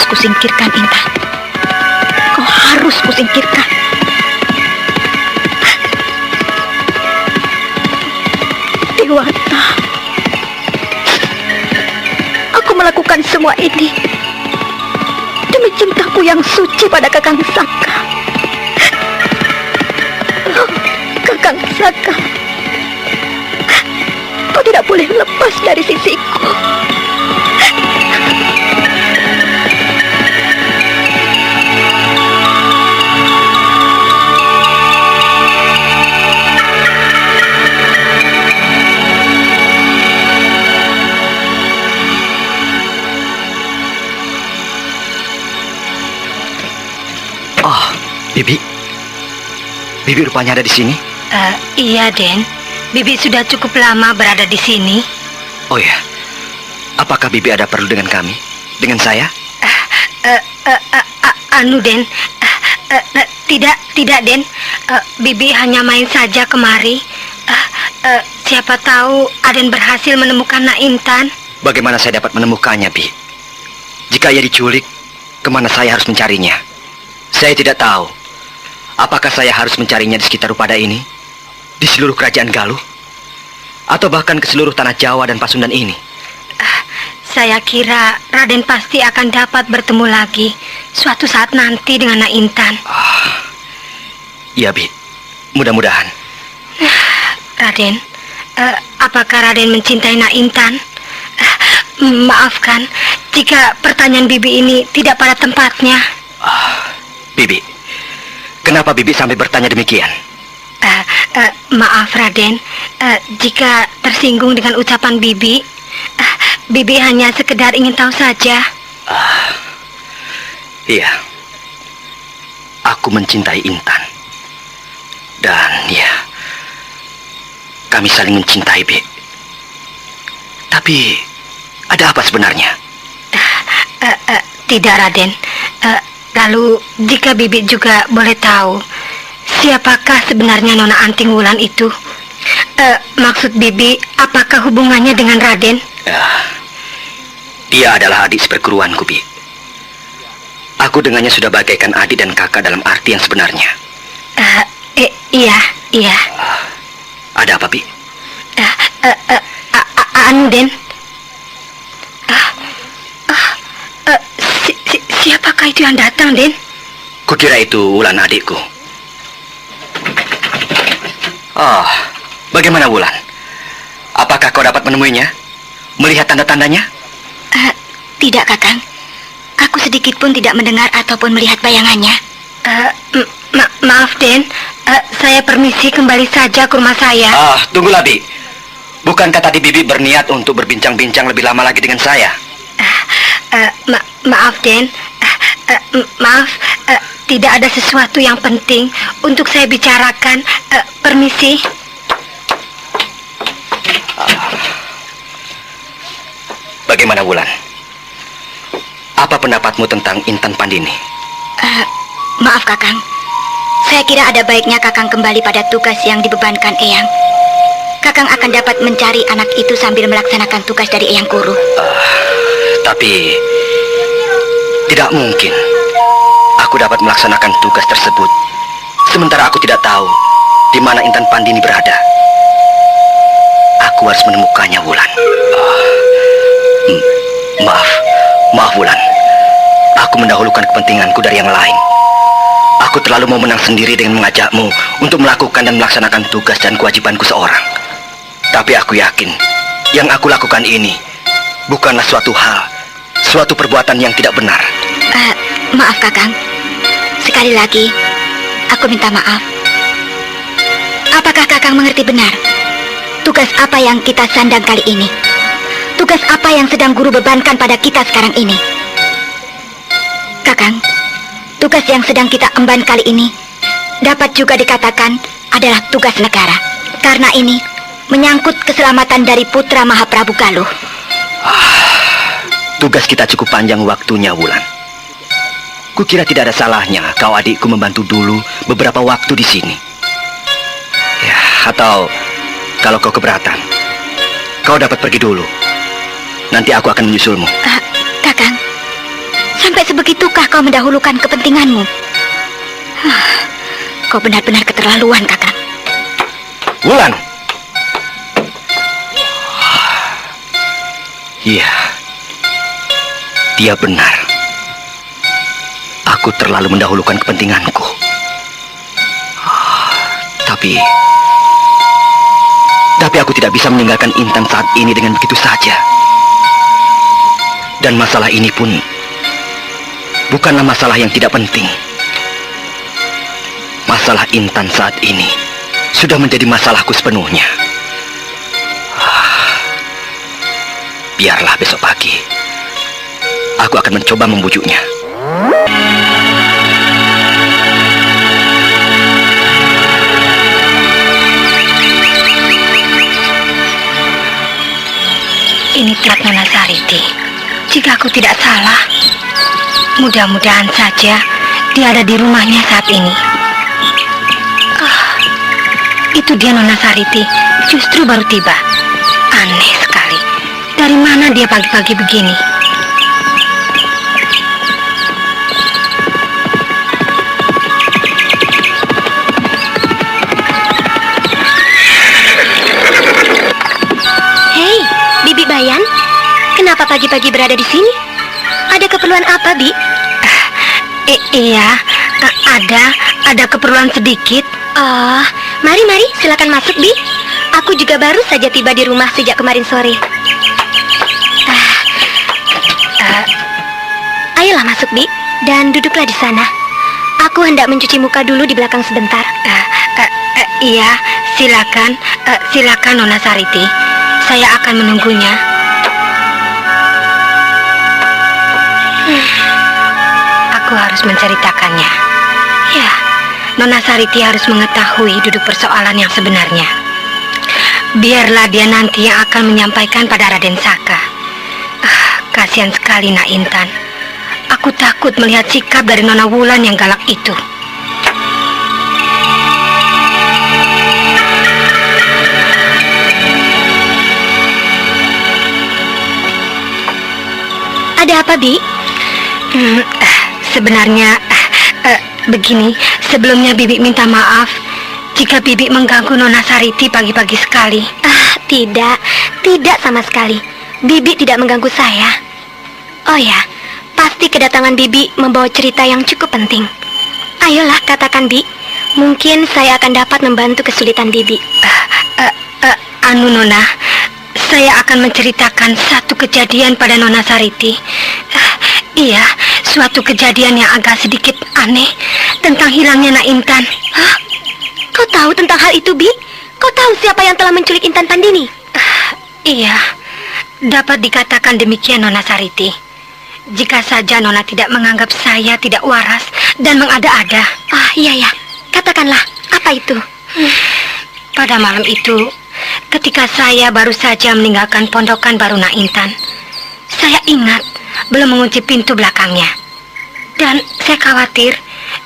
Kusingkirkan, Intan. Kau harus kusingkirkan. Dewata, aku melakukan semua ini demi cintaku yang suci pada Kakang Saka. Kakang Saka, kau tidak boleh lepas dari sisiku. Bibi rupanya ada di sini. Iya, Den. Bibi sudah cukup lama berada di sini. Oh ya, apakah Bibi ada perlu dengan kami? Dengan saya? Den. Tidak, Den. Bibi hanya main saja kemari. Siapa tahu Aden berhasil menemukan Nak Intan. Bagaimana saya dapat menemukannya, Bi? Jika ia diculik, kemana saya harus mencarinya? Saya tidak tahu. Apakah saya harus mencarinya di sekitar Rupada ini? Di seluruh kerajaan Galuh? Atau bahkan ke seluruh tanah Jawa dan Pasundan ini? Saya kira Raden pasti akan dapat bertemu lagi suatu saat nanti dengan Nak Intan. Iya, Bi. Mudah-mudahan. Raden, apakah Raden mencintai Nak Intan? Maafkan jika pertanyaan Bibi ini tidak pada tempatnya. Bibi, kenapa Bibi sampai bertanya demikian? Maaf Raden, jika tersinggung dengan ucapan Bibi, Bibi hanya sekedar ingin tahu saja. Iya, aku mencintai Intan. Dan ya, kami saling mencintai, Bi. Tapi, ada apa sebenarnya? Tidak Raden. Lalu jika Bibi juga boleh tahu, siapakah sebenarnya Nona Anting Wulan itu? Maksud Bibi, apakah hubungannya dengan Raden? Dia adalah adik seperguruanku, Bi. Aku dengannya sudah bagaikan adik dan kakak dalam arti yang sebenarnya. Iya. Ada apa, Bi? Den. Siapakah itu yang datang, Den? Kukira itu Wulan adikku. Bagaimana Wulan? Apakah kau dapat menemuinya? Melihat tanda-tandanya? Tidak, Kakang. Aku sedikit pun tidak mendengar ataupun melihat bayangannya. Maaf, Den. Saya permisi kembali saja ke rumah saya. Tunggulah, Bi. Bukankah tadi Bibi berniat untuk berbincang-bincang lebih lama lagi dengan saya? Maaf, Den. Maaf, tidak ada sesuatu yang penting untuk saya bicarakan. Permisi. Bagaimana, Wulan? Apa pendapatmu tentang Intan Pandini? Maaf, Kakang. Saya kira ada baiknya Kakang kembali pada tugas yang dibebankan Eyang. Kakang akan dapat mencari anak itu sambil melaksanakan tugas dari Eyang Kuru. Tapi tidak mungkin aku dapat melaksanakan tugas tersebut sementara aku tidak tahu di mana Intan Pandini berada. Aku harus menemukannya, Wulan. Maaf, Wulan. Aku mendahulukan kepentinganku dari yang lain. Aku terlalu mau menang sendiri dengan mengajakmu untuk melakukan dan melaksanakan tugas dan kewajibanku seorang. Tapi aku yakin yang aku lakukan ini bukanlah suatu perbuatan yang tidak benar. Maaf, Kakang. Sekali lagi, aku minta maaf. Apakah Kakang mengerti benar? Tugas apa yang kita sandang kali ini? Tugas apa yang sedang guru bebankan pada kita sekarang ini? Kakang, tugas yang sedang kita emban kali ini dapat juga dikatakan adalah tugas negara. Karena ini menyangkut keselamatan dari putra Mahaprabu Galuh. Tugas kita cukup panjang waktunya, Wulan. Kukira tidak ada salahnya kau adikku membantu dulu beberapa waktu di sini. Ya, atau kalau kau keberatan, kau dapat pergi dulu. Nanti aku akan menyusulmu. Kakang, sampai sebegitukah kau mendahulukan kepentinganmu? Kau benar-benar keterlaluan, Kakang. Wulan! Iya, dia benar. Aku terlalu mendahulukan kepentinganku. Tapi aku tidak bisa meninggalkan Intan saat ini dengan begitu saja. Dan masalah ini pun bukanlah masalah yang tidak penting. Masalah Intan saat ini sudah menjadi masalahku sepenuhnya. Biarlah besok pagi aku akan mencoba membujuknya. Ini telat Nona Sariti. Jika aku tidak salah, mudah-mudahan saja dia ada di rumahnya saat ini. Itu dia Nona Sariti, justru baru tiba. Aneh sekali. Dari mana dia pagi-pagi begini? Hei, Bibi Bayan, kenapa pagi-pagi berada di sini? Ada keperluan apa, Bi? Iya, Ada keperluan sedikit. Oh, mari silakan masuk, Bi. Aku juga baru saja tiba di rumah sejak kemarin sore. Ayolah masuk, Bi, dan duduklah di sana. Aku hendak mencuci muka dulu di belakang sebentar. Iya, silakan. Silakan Nona Sariti. Saya akan menunggunya. Aku harus menceritakannya. Ya, Nona Sariti harus mengetahui duduk persoalan yang sebenarnya. Biarlah dia nanti yang akan menyampaikan pada Raden Saka. Kasihan sekali Nak Intan. Aku takut melihat sikap dari Nona Wulan yang galak itu. Ada apa, Bi? Sebenarnya begini, sebelumnya Bibi minta maaf jika Bibi mengganggu Nona Sariti pagi-pagi sekali. Tidak sama sekali. Bibi tidak mengganggu saya. Oh ya, pasti kedatangan Bibi membawa cerita yang cukup penting. Ayolah katakan, Bi. Mungkin saya akan dapat membantu kesulitan Bibi. Nona, saya akan menceritakan satu kejadian pada Nona Sariti. Iya, suatu kejadian yang agak sedikit aneh tentang hilangnya Nak Intan. Hah? Kau tahu tentang hal itu, Bi? Kau tahu siapa yang telah menculik Intan Pandini? Iya, dapat dikatakan demikian Nona Sariti. Jika saja Nona tidak menganggap saya tidak waras dan mengada-ada. Iya, katakanlah, apa itu? Pada malam itu, ketika saya baru saja meninggalkan pondokan baru Nak Intan, saya ingat belum mengunci pintu belakangnya. Dan saya khawatir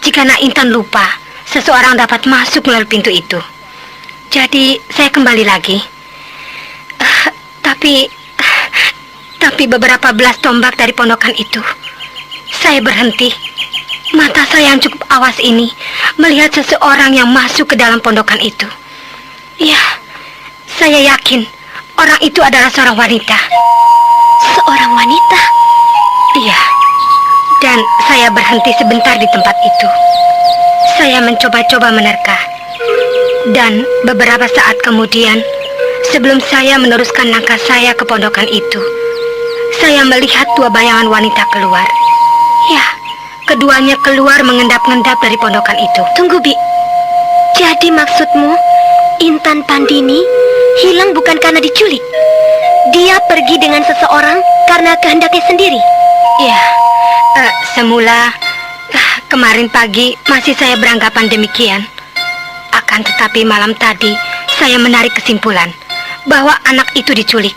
jika Nak Intan lupa, seseorang dapat masuk melalui pintu itu. Jadi saya kembali lagi. Tapi beberapa belas tombak dari pondokan itu, saya berhenti. Mata saya yang cukup awas ini melihat seseorang yang masuk ke dalam pondokan itu. Ya, saya yakin orang itu adalah seorang wanita. Seorang wanita? Iya. Dan saya berhenti sebentar di tempat itu. Saya mencoba-coba menerka. Dan beberapa saat kemudian, sebelum saya meneruskan langkah saya ke pondokan itu, saya melihat dua bayangan wanita keluar. Ya, keduanya keluar mengendap-endap dari pondokan itu. Tunggu, Bi. Jadi maksudmu, Intan Pandini hilang bukan karena diculik? Dia pergi dengan seseorang karena kehendaknya sendiri? Ya, semula kemarin pagi masih saya beranggapan demikian. Akan tetapi malam tadi saya menarik kesimpulan bahwa anak itu diculik.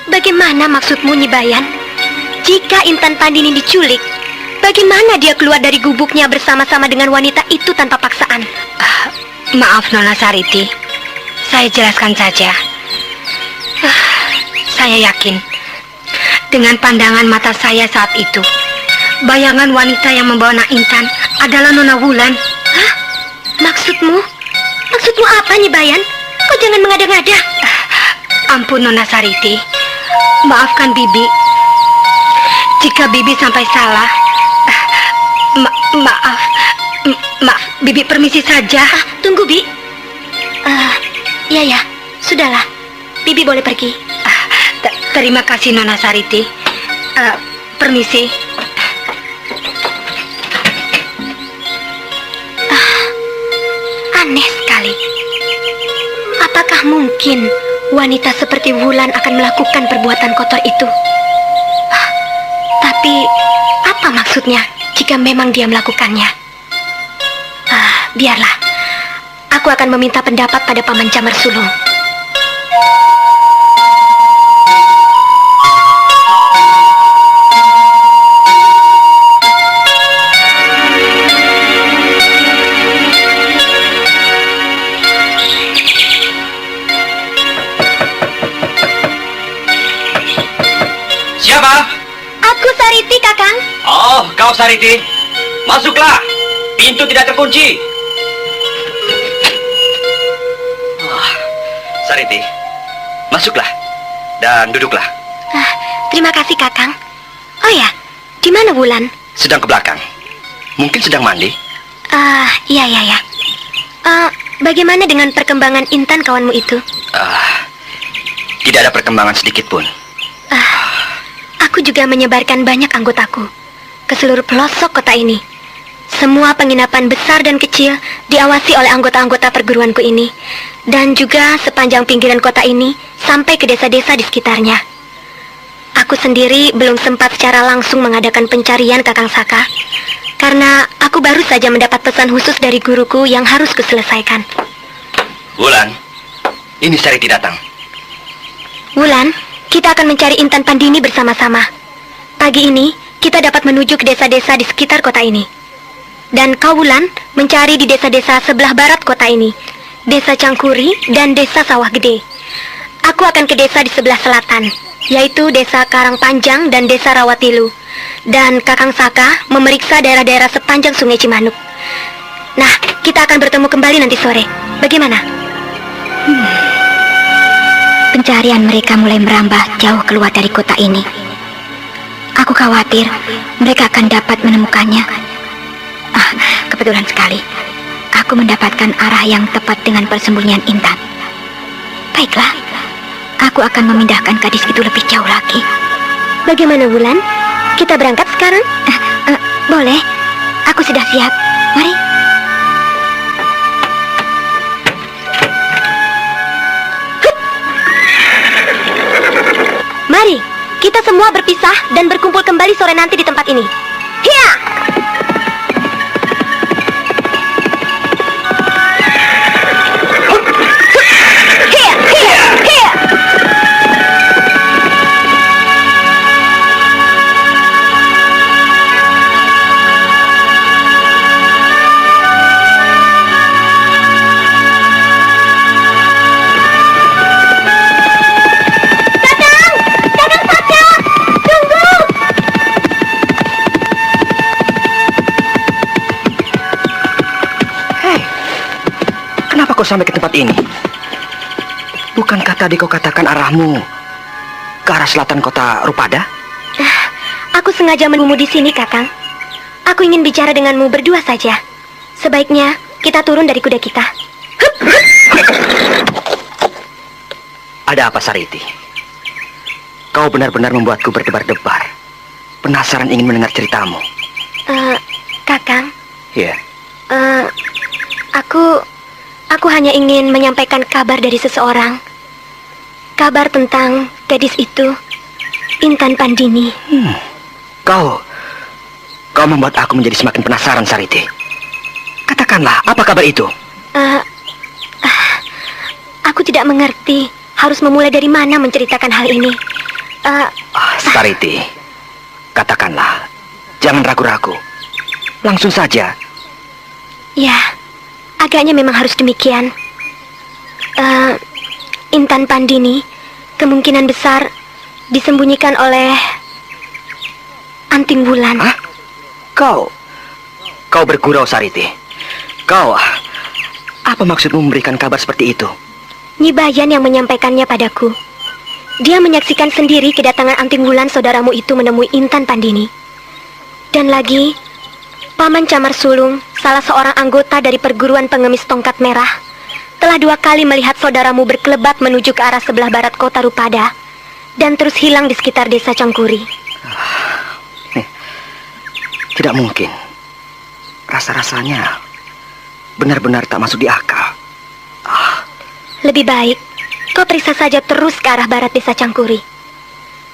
Bagaimana maksudmu, Nyi Bayan? Jika Intan Pandini diculik, bagaimana dia keluar dari gubuknya bersama-sama dengan wanita itu tanpa paksaan? Maaf Nona Sariti, saya jelaskan saja. Saya yakin dengan pandangan mata saya saat itu, bayangan wanita yang membawa Nak Intan adalah Nona Wulan. Hah? Maksudmu apa, Nyi Bayan? Kau jangan mengada-ngada. Ampun Nona Sariti, maafkan Bibi jika Bibi sampai salah. Maaf, Bibi permisi saja. Tunggu, Bi. Ya, sudahlah. Bibi boleh pergi. Terima kasih Nona Sariti. Permisi. Aneh sekali. Apakah mungkin wanita seperti Wulan akan melakukan perbuatan kotor itu? Tapi apa maksudnya jika memang dia melakukannya? Biarlah. Aku akan meminta pendapat pada Paman Camar Sulung. Siapa? Aku Sariti, Kakang. Oh, kau Sariti. Masuklah. Pintu tidak terkunci. Sariti, masuklah dan duduklah. Terima kasih, Kakang. Oh ya, di mana Wulan? Sedang ke belakang. Mungkin sedang mandi. Iya. Bagaimana dengan perkembangan Intan kawanmu itu? Tidak ada perkembangan sedikit pun. Aku juga menyebarkan banyak anggotaku ke seluruh pelosok kota ini. Semua penginapan besar dan kecil diawasi oleh anggota-anggota perguruanku ini. Dan juga sepanjang pinggiran kota ini sampai ke desa-desa di sekitarnya. Aku sendiri belum sempat secara langsung mengadakan pencarian Kakang Saka. Karena aku baru saja mendapat pesan khusus dari guruku yang harus kuselesaikan. Wulan, ini Sariti datang. Wulan, kita akan mencari Intan Pandini bersama-sama. Pagi ini, kita dapat menuju ke desa-desa di sekitar kota ini. Dan kau, Wulan, mencari di desa-desa sebelah barat kota ini, Desa Cangkuri dan Desa Sawah Gede. Aku akan ke desa di sebelah selatan, yaitu Desa Karangpanjang dan Desa Rawatilu. Dan Kakang Saka memeriksa daerah-daerah sepanjang Sungai Cimanuk. Nah, kita akan bertemu kembali nanti sore. Bagaimana? Pencarian mereka mulai merambah jauh keluar dari kota ini. Aku khawatir mereka akan dapat menemukannya. Kebetulan sekali, aku mendapatkan arah yang tepat dengan persembunyian Intan. Baiklah, aku akan memindahkan gadis itu lebih jauh lagi. Bagaimana, Wulan? Kita berangkat sekarang? Boleh, aku sudah siap. Mari. Mari, kita semua berpisah dan berkumpul kembali sore nanti di tempat ini. Hiya! Sampai ke tempat ini. Bukankah tadi kau katakan arahmu ke arah selatan kota Rupada? Aku sengaja menunggumu di sini, Kakang. Aku ingin bicara denganmu berdua saja. Sebaiknya kita turun dari kuda kita. Ada apa, Sariti? Kau benar-benar membuatku berdebar-debar. Penasaran ingin mendengar ceritamu. Kakang. Iya. Aku hanya ingin menyampaikan kabar dari seseorang. Kabar tentang gadis itu, Intan Pandini. Kau membuat aku menjadi semakin penasaran, Sariti. Katakanlah, apa kabar itu? Aku tidak mengerti harus memulai dari mana menceritakan hal ini. Sariti, katakanlah, jangan ragu-ragu. Langsung saja. Ya, agaknya memang harus demikian. Intan Pandini kemungkinan besar disembunyikan oleh Anting Wulan. Hah? Kau bergurau, Sariti. Apa maksudmu memberikan kabar seperti itu? Nyi Bayan yang menyampaikannya padaku. Dia menyaksikan sendiri kedatangan Anting Wulan saudaramu itu menemui Intan Pandini. Dan lagi, Paman Camar Sulung, salah seorang anggota dari perguruan pengemis tongkat merah, telah 2 kali melihat saudaramu berkelebat menuju ke arah sebelah barat kota Rupada dan terus hilang di sekitar desa Cangkuri. Tidak mungkin. Rasa-rasanya benar-benar tak masuk di akal. Lebih baik kau periksa saja terus ke arah barat desa Cangkuri.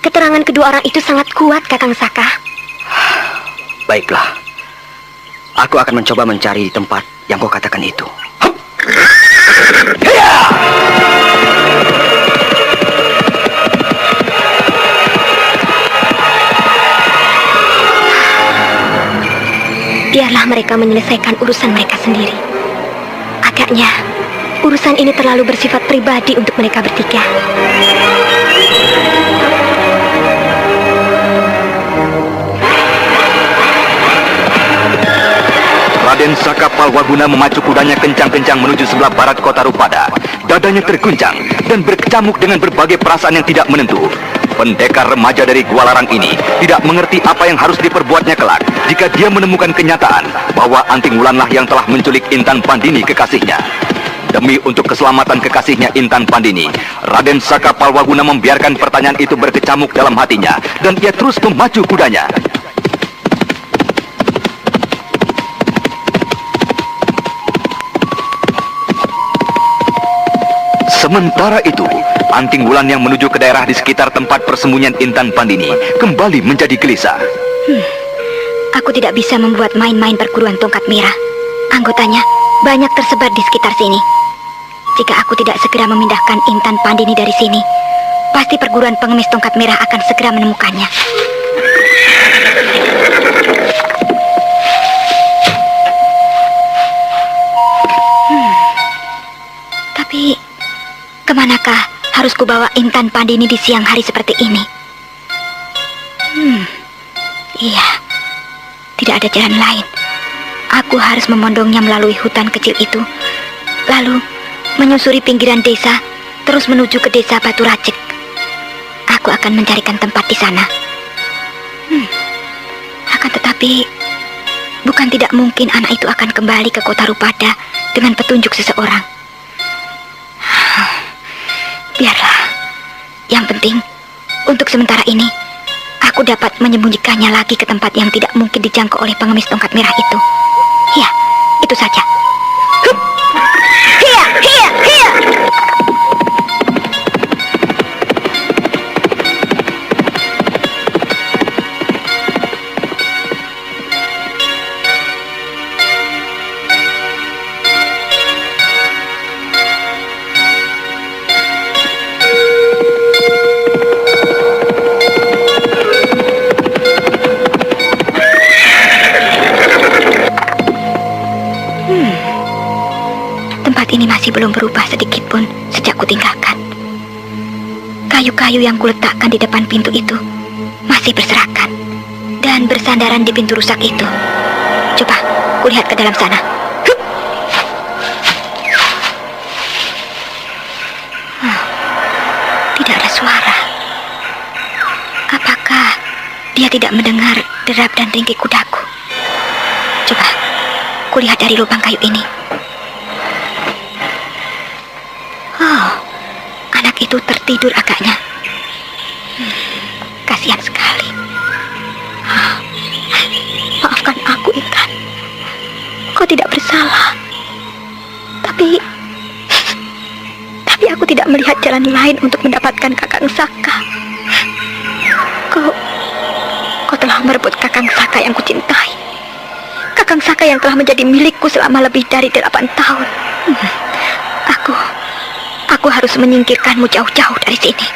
Keterangan kedua orang itu sangat kuat, Kakang Saka. Baiklah. Aku akan mencoba mencari tempat yang kau katakan itu. Biarlah mereka menyelesaikan urusan mereka sendiri. Agaknya urusan ini terlalu bersifat pribadi untuk mereka bertiga. Raden Saka Palwaguna memacu kudanya kencang-kencang menuju sebelah barat kota Rupada. Dadanya terguncang dan berkecamuk dengan berbagai perasaan yang tidak menentu. Pendekar remaja dari Gua Larang ini tidak mengerti apa yang harus diperbuatnya kelak jika dia menemukan kenyataan bahwa Anting Wulanlah yang telah menculik Intan Pandini kekasihnya. Demi untuk keselamatan kekasihnya Intan Pandini, Raden Saka Palwaguna membiarkan pertanyaan itu berkecamuk dalam hatinya dan ia terus memacu kudanya. Sementara itu, Anting Wulan yang menuju ke daerah di sekitar tempat persembunyian Intan Pandini kembali menjadi gelisah. Aku tidak bisa membuat main-main perguruan tongkat merah. Anggotanya banyak tersebar di sekitar sini. Jika aku tidak segera memindahkan Intan Pandini dari sini, pasti perguruan pengemis tongkat merah akan segera menemukannya. Tapi kemanakah harus kubawa Intan Pandini di siang hari seperti ini? Iya, tidak ada jalan lain. Aku harus memondongnya melalui hutan kecil itu, lalu menyusuri pinggiran desa, terus menuju ke desa Batu Racik. Aku akan mencarikan tempat di sana. Akan tetapi, bukan tidak mungkin anak itu akan kembali ke kota Rupada dengan petunjuk seseorang. Biarlah. Yang penting, untuk sementara ini, aku dapat menyembunyikannya lagi ke tempat yang tidak mungkin dijangkau oleh pengemis tongkat merah itu. Ya, itu saja. Hiya, hiya, hiya. Ini masih belum berubah sedikit pun sejak kutinggalkan. Kayu-kayu yang kuletakkan di depan pintu itu masih berserakan dan bersandaran di pintu rusak itu. Coba kulihat ke dalam sana. Tidak ada suara. Apakah dia tidak mendengar derap dan ringkih kudaku? Coba kulihat dari lubang kayu ini. Anak itu tertidur agaknya. Kasihan sekali. Maafkan aku, Intan. Kau tidak bersalah. Tapi aku tidak melihat jalan lain untuk mendapatkan Kakang Saka. Kau telah merebut Kakang Saka yang kucintai. Kakang Saka yang telah menjadi milikku selama lebih dari 8 tahun. Aku harus menyingkirkanmu jauh-jauh dari sini.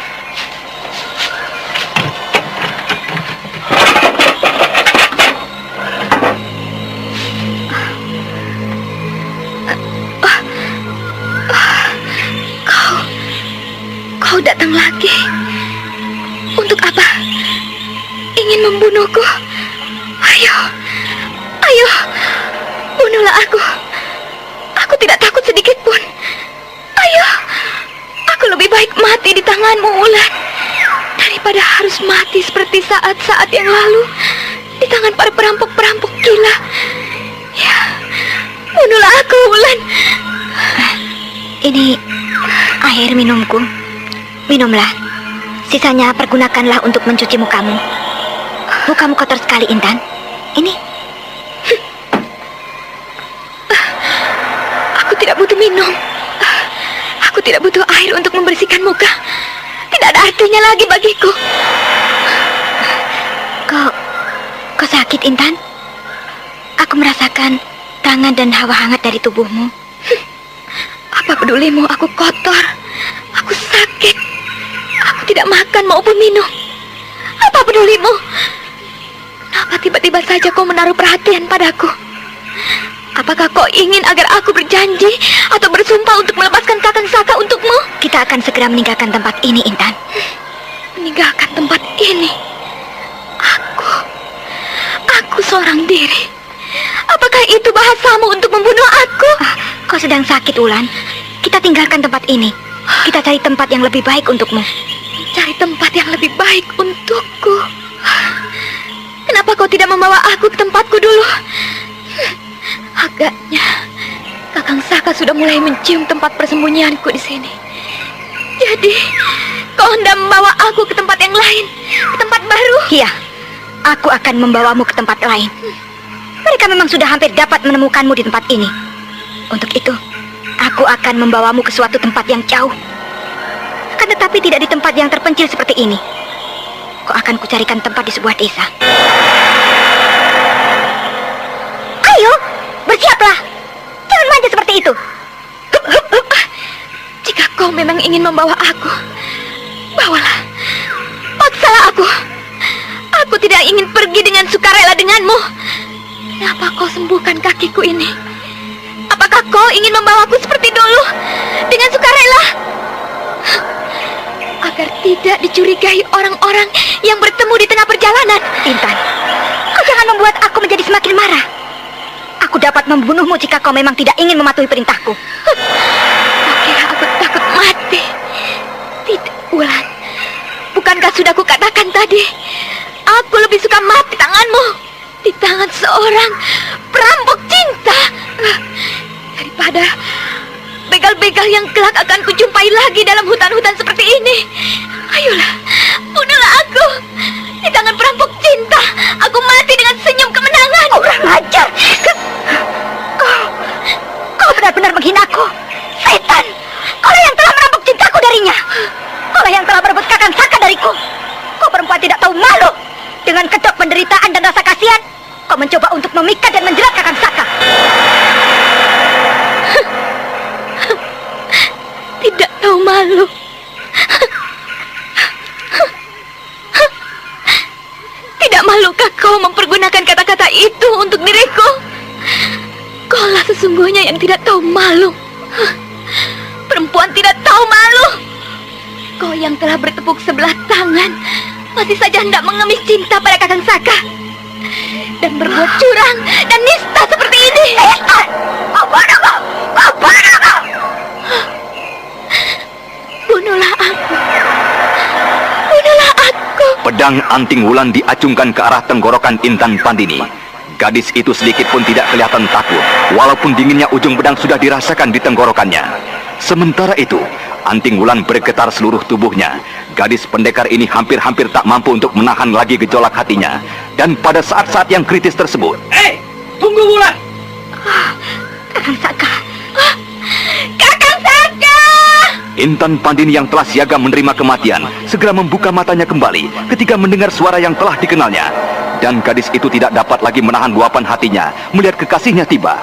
Kau datang lagi. Untuk apa? Ingin membunuhku? Ayo, bunuhlah aku. Aku tidak takut sedikit pun. Ayo, aku lebih baik mati di tanganmu, Wulan, daripada harus mati seperti saat-saat yang lalu di tangan para perampok-perampok gila. Ya, bunuhlah aku, Wulan. Ini air minumku. Minumlah. Sisanya pergunakanlah untuk mencuci mukamu. Mukamu kotor sekali, Intan. Ini. Aku tidak butuh minum. Aku tidak butuh air untuk membersihkan muka. Tidak ada artinya lagi bagiku. Kau sakit, Intan? Aku merasakan tangan dan hawa hangat dari tubuhmu. Apa pedulimu? Aku kotor. Aku sakit. Aku tidak makan maupun minum. Apa pedulimu? Kenapa tiba-tiba saja kau menaruh perhatian padaku? Apakah kau ingin agar aku berjanji atau bersumpah untuk melepaskan Kakang Saka untukmu? Kita akan segera meninggalkan tempat ini, Intan. Meninggalkan tempat ini? Aku seorang diri. Apakah itu bahasamu untuk membunuh aku? Kau sedang sakit, Wulan. Kita tinggalkan tempat ini. Kita cari tempat yang lebih baik untukmu. cari tempat yang lebih baik untukku. Kenapa kau tidak membawa aku ke tempatku dulu? Agaknya Kakang Saka sudah mulai mencium tempat persembunyianku di sini. Jadi, kau hendak membawa aku ke tempat yang lain, ke tempat baru? Iya, aku akan membawamu ke tempat lain. Mereka memang sudah hampir dapat menemukanmu di tempat ini. Untuk itu, aku akan membawamu ke suatu tempat yang jauh. Akan tetapi tidak di tempat yang terpencil seperti ini. Kau akan kucarikan tempat di sebuah desa. Ayo, bersiaplah. Jangan manja seperti itu. Jika kau memang ingin membawa aku, bawalah. Paksalah aku. Aku tidak ingin pergi dengan sukarela denganmu. Kenapa kau sembuhkan kakiku ini? Apakah kau ingin membawaku seperti dulu, dengan sukarela? Agar tidak dicurigai orang-orang yang bertemu di tengah perjalanan. Intan, kau jangan membuat aku menjadi semakin marah. Aku dapat membunuhmu jika kau memang tidak ingin mematuhi perintahku. Kau kira aku takut mati? Tidak, Wulan. Bukankah sudah kukatakan tadi, aku lebih suka mati tanganmu, di tangan seorang perampok cinta, daripada begal-begal yang kelak akan kujumpai lagi dalam hutan-hutan seperti ini. Ayolah, bunuhlah aku. Di tangan perampok cinta, aku mati dengan senyum kemenangan. Kurang ajar. Kau benar-benar menghinaku. Setan, kau yang telah merampok cintaku darinya. Kau yang telah merebut Kakang Saka dariku. Kau perempuan tidak tahu malu. Dengan kedok penderitaan dan rasa kasihan, kau mencoba untuk memikat dan menjerat Kakang Saka. Tidak tahu malu. Tidak malukah kau mempergunakan kata-kata itu untuk diriku? Kaulah sesungguhnya yang tidak tahu malu. Perempuan tidak tahu malu. Kau yang telah bertepuk sebelah tangan masih saja hendak mengemis cinta pada Kakang Saka dan berbuat curang dan nista seperti ini. Bunuhlah aku. Bunuhlah aku. Pedang Anting Wulan diacungkan ke arah tenggorokan Intan Pandini. Gadis itu sedikit pun tidak kelihatan takut, walaupun dinginnya ujung pedang sudah dirasakan di tenggorokannya. Sementara itu, Anting Wulan bergetar seluruh tubuhnya. Gadis pendekar ini hampir-hampir tak mampu untuk menahan lagi gejolak hatinya. Dan pada saat-saat yang kritis tersebut, Tunggu Wulan! Kakang Saka. Kakang Saka! Intan Pandini yang telah siaga menerima kematian segera membuka matanya kembali ketika mendengar suara yang telah dikenalnya. Dan gadis itu tidak dapat lagi menahan luapan hatinya melihat kekasihnya tiba.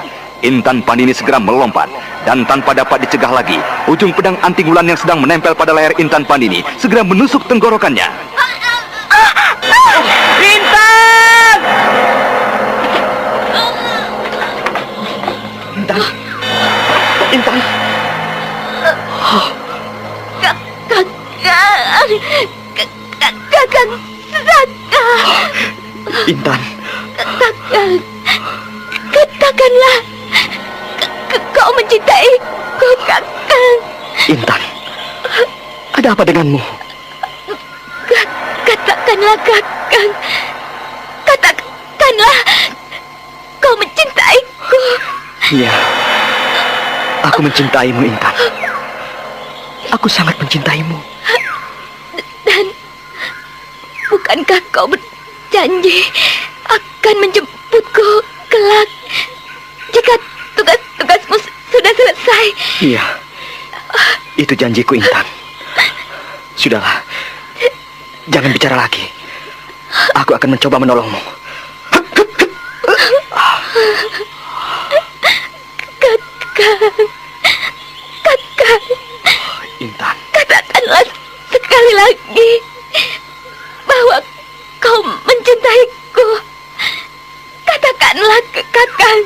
Intan Pandini segera melompat dan tanpa dapat dicegah lagi, ujung pedang Anting Wulan yang sedang menempel pada leher Intan Pandini segera menusuk tenggorokannya. Intan! Intan! Intan! Kakang Saka. Intan! Kakang, katakanlah kau mencintaiku, Kakang. Intan! Ada apa denganmu? Katakanlah, Kakang. Katakanlah kau mencintaiku. Iya, aku mencintaimu, Intan. Aku sangat mencintaimu. Dan bukankah kau berjanji akan menjemputku kelak jika tugas-tugasmu sudah selesai? Iya, itu janjiku, Intan. Sudahlah, jangan bicara lagi. Aku akan mencoba menolongmu. Kakang, Intan. katakanlah sekali lagi bahwa kau mencintaiku. Katakanlah ke Kakang.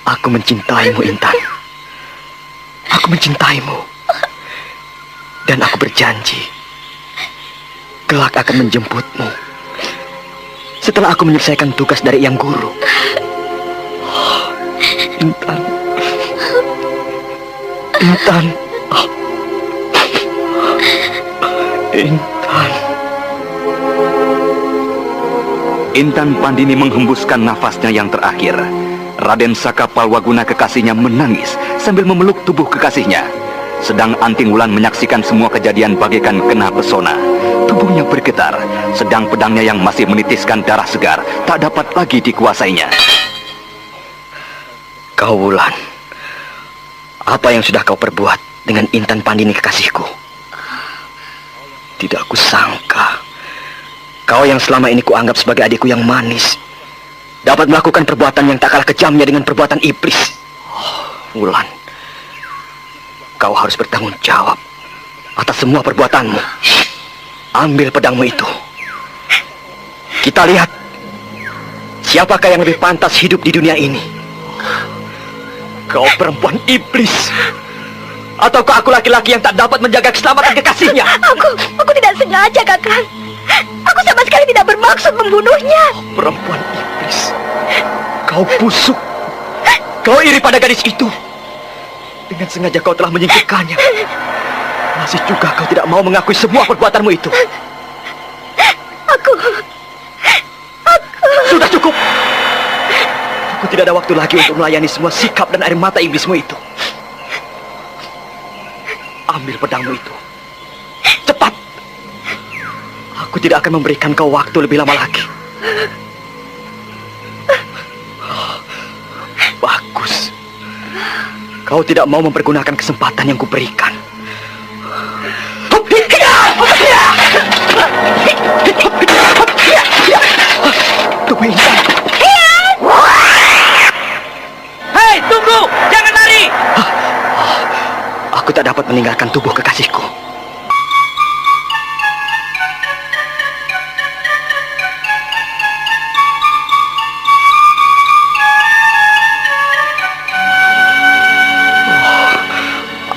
Aku mencintaimu, Intan. Aku mencintaimu. Dan aku berjanji kelak akan menjemputmu setelah aku menyelesaikan tugas dari Yang Guru. Intan. Intan. Intan Pandini menghembuskan nafasnya yang terakhir. Raden Saka Palwaguna kekasihnya menangis sambil memeluk tubuh kekasihnya. Sedang Anting Wulan menyaksikan semua kejadian bagaikan kena pesona. Tubuhnya bergetar, sedang pedangnya yang masih menitiskan darah segar tak dapat lagi dikuasainya. Kau Wulan, apa yang sudah kau perbuat dengan Intan Pandini kekasihku? Tidak kusangka kau yang selama ini kuanggap sebagai adikku yang manis dapat melakukan perbuatan yang tak kalah kejamnya dengan perbuatan iblis. Wulan, kau harus bertanggung jawab atas semua perbuatanmu. Ambil pedangmu itu. Kita lihat siapakah yang lebih pantas hidup di dunia ini. Kau perempuan iblis, ataukah aku laki-laki yang tak dapat menjaga keselamatan kekasihnya? Aku tidak sengaja, Kakang. Aku sama sekali tidak bermaksud membunuhnya. Perempuan iblis, kau busuk. Kau iri pada gadis itu. Dengan sengaja kau telah menyingkirkannya. Masih juga kau tidak mau mengakui semua perbuatanmu itu. Aku... Sudah cukup. Aku tidak ada waktu lagi untuk melayani semua sikap dan air mata iblismu itu. Ambil pedangmu itu. Cepat. Aku tidak akan memberikan kau waktu lebih lama lagi. Bagus. Kau tidak mau mempergunakan kesempatan yang kuberikan. Tunggu Intan. Hei, tunggu! Jangan lari! Aku tak dapat meninggalkan tubuh kekasihku.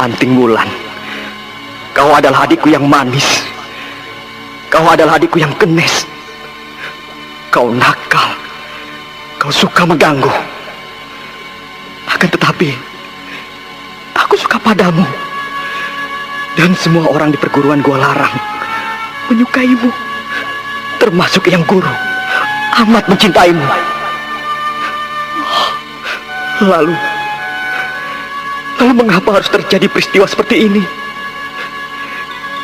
Anting Wulan, kau adalah adikku yang manis. Kau adalah adikku yang kenes. Kau nakal. Kau suka mengganggu. Akan tetapi, aku suka padamu. Dan semua orang di perguruan Gua Larang menyukaimu. Termasuk yang guru, amat mencintaimu. Lalu mengapa harus terjadi peristiwa seperti ini?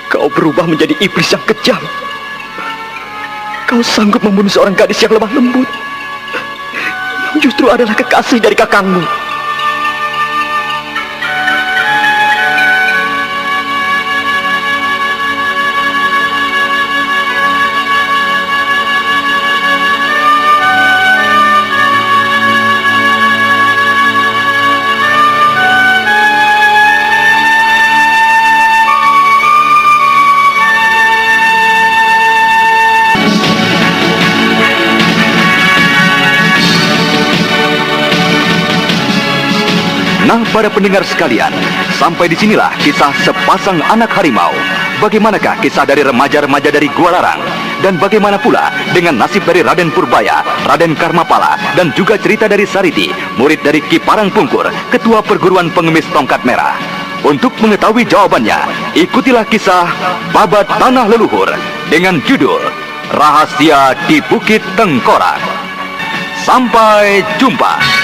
Kau berubah menjadi iblis yang kejam. Kau sanggup membunuh seorang gadis yang lemah lembut, yang justru adalah kekasih dari kakangmu. Nah, para pendengar sekalian, sampai disinilah kisah sepasang anak harimau. Bagaimanakah kisah dari remaja-remaja dari Gua Larang? Dan bagaimana pula dengan nasib dari Raden Purbaya, Raden Karmapala, dan juga cerita dari Sariti, murid dari Ki Parang Pungkur, ketua perguruan pengemis tongkat merah? Untuk mengetahui jawabannya, ikutilah kisah Babat Tanah Leluhur dengan judul Rahasia di Bukit Tengkorak. Sampai jumpa.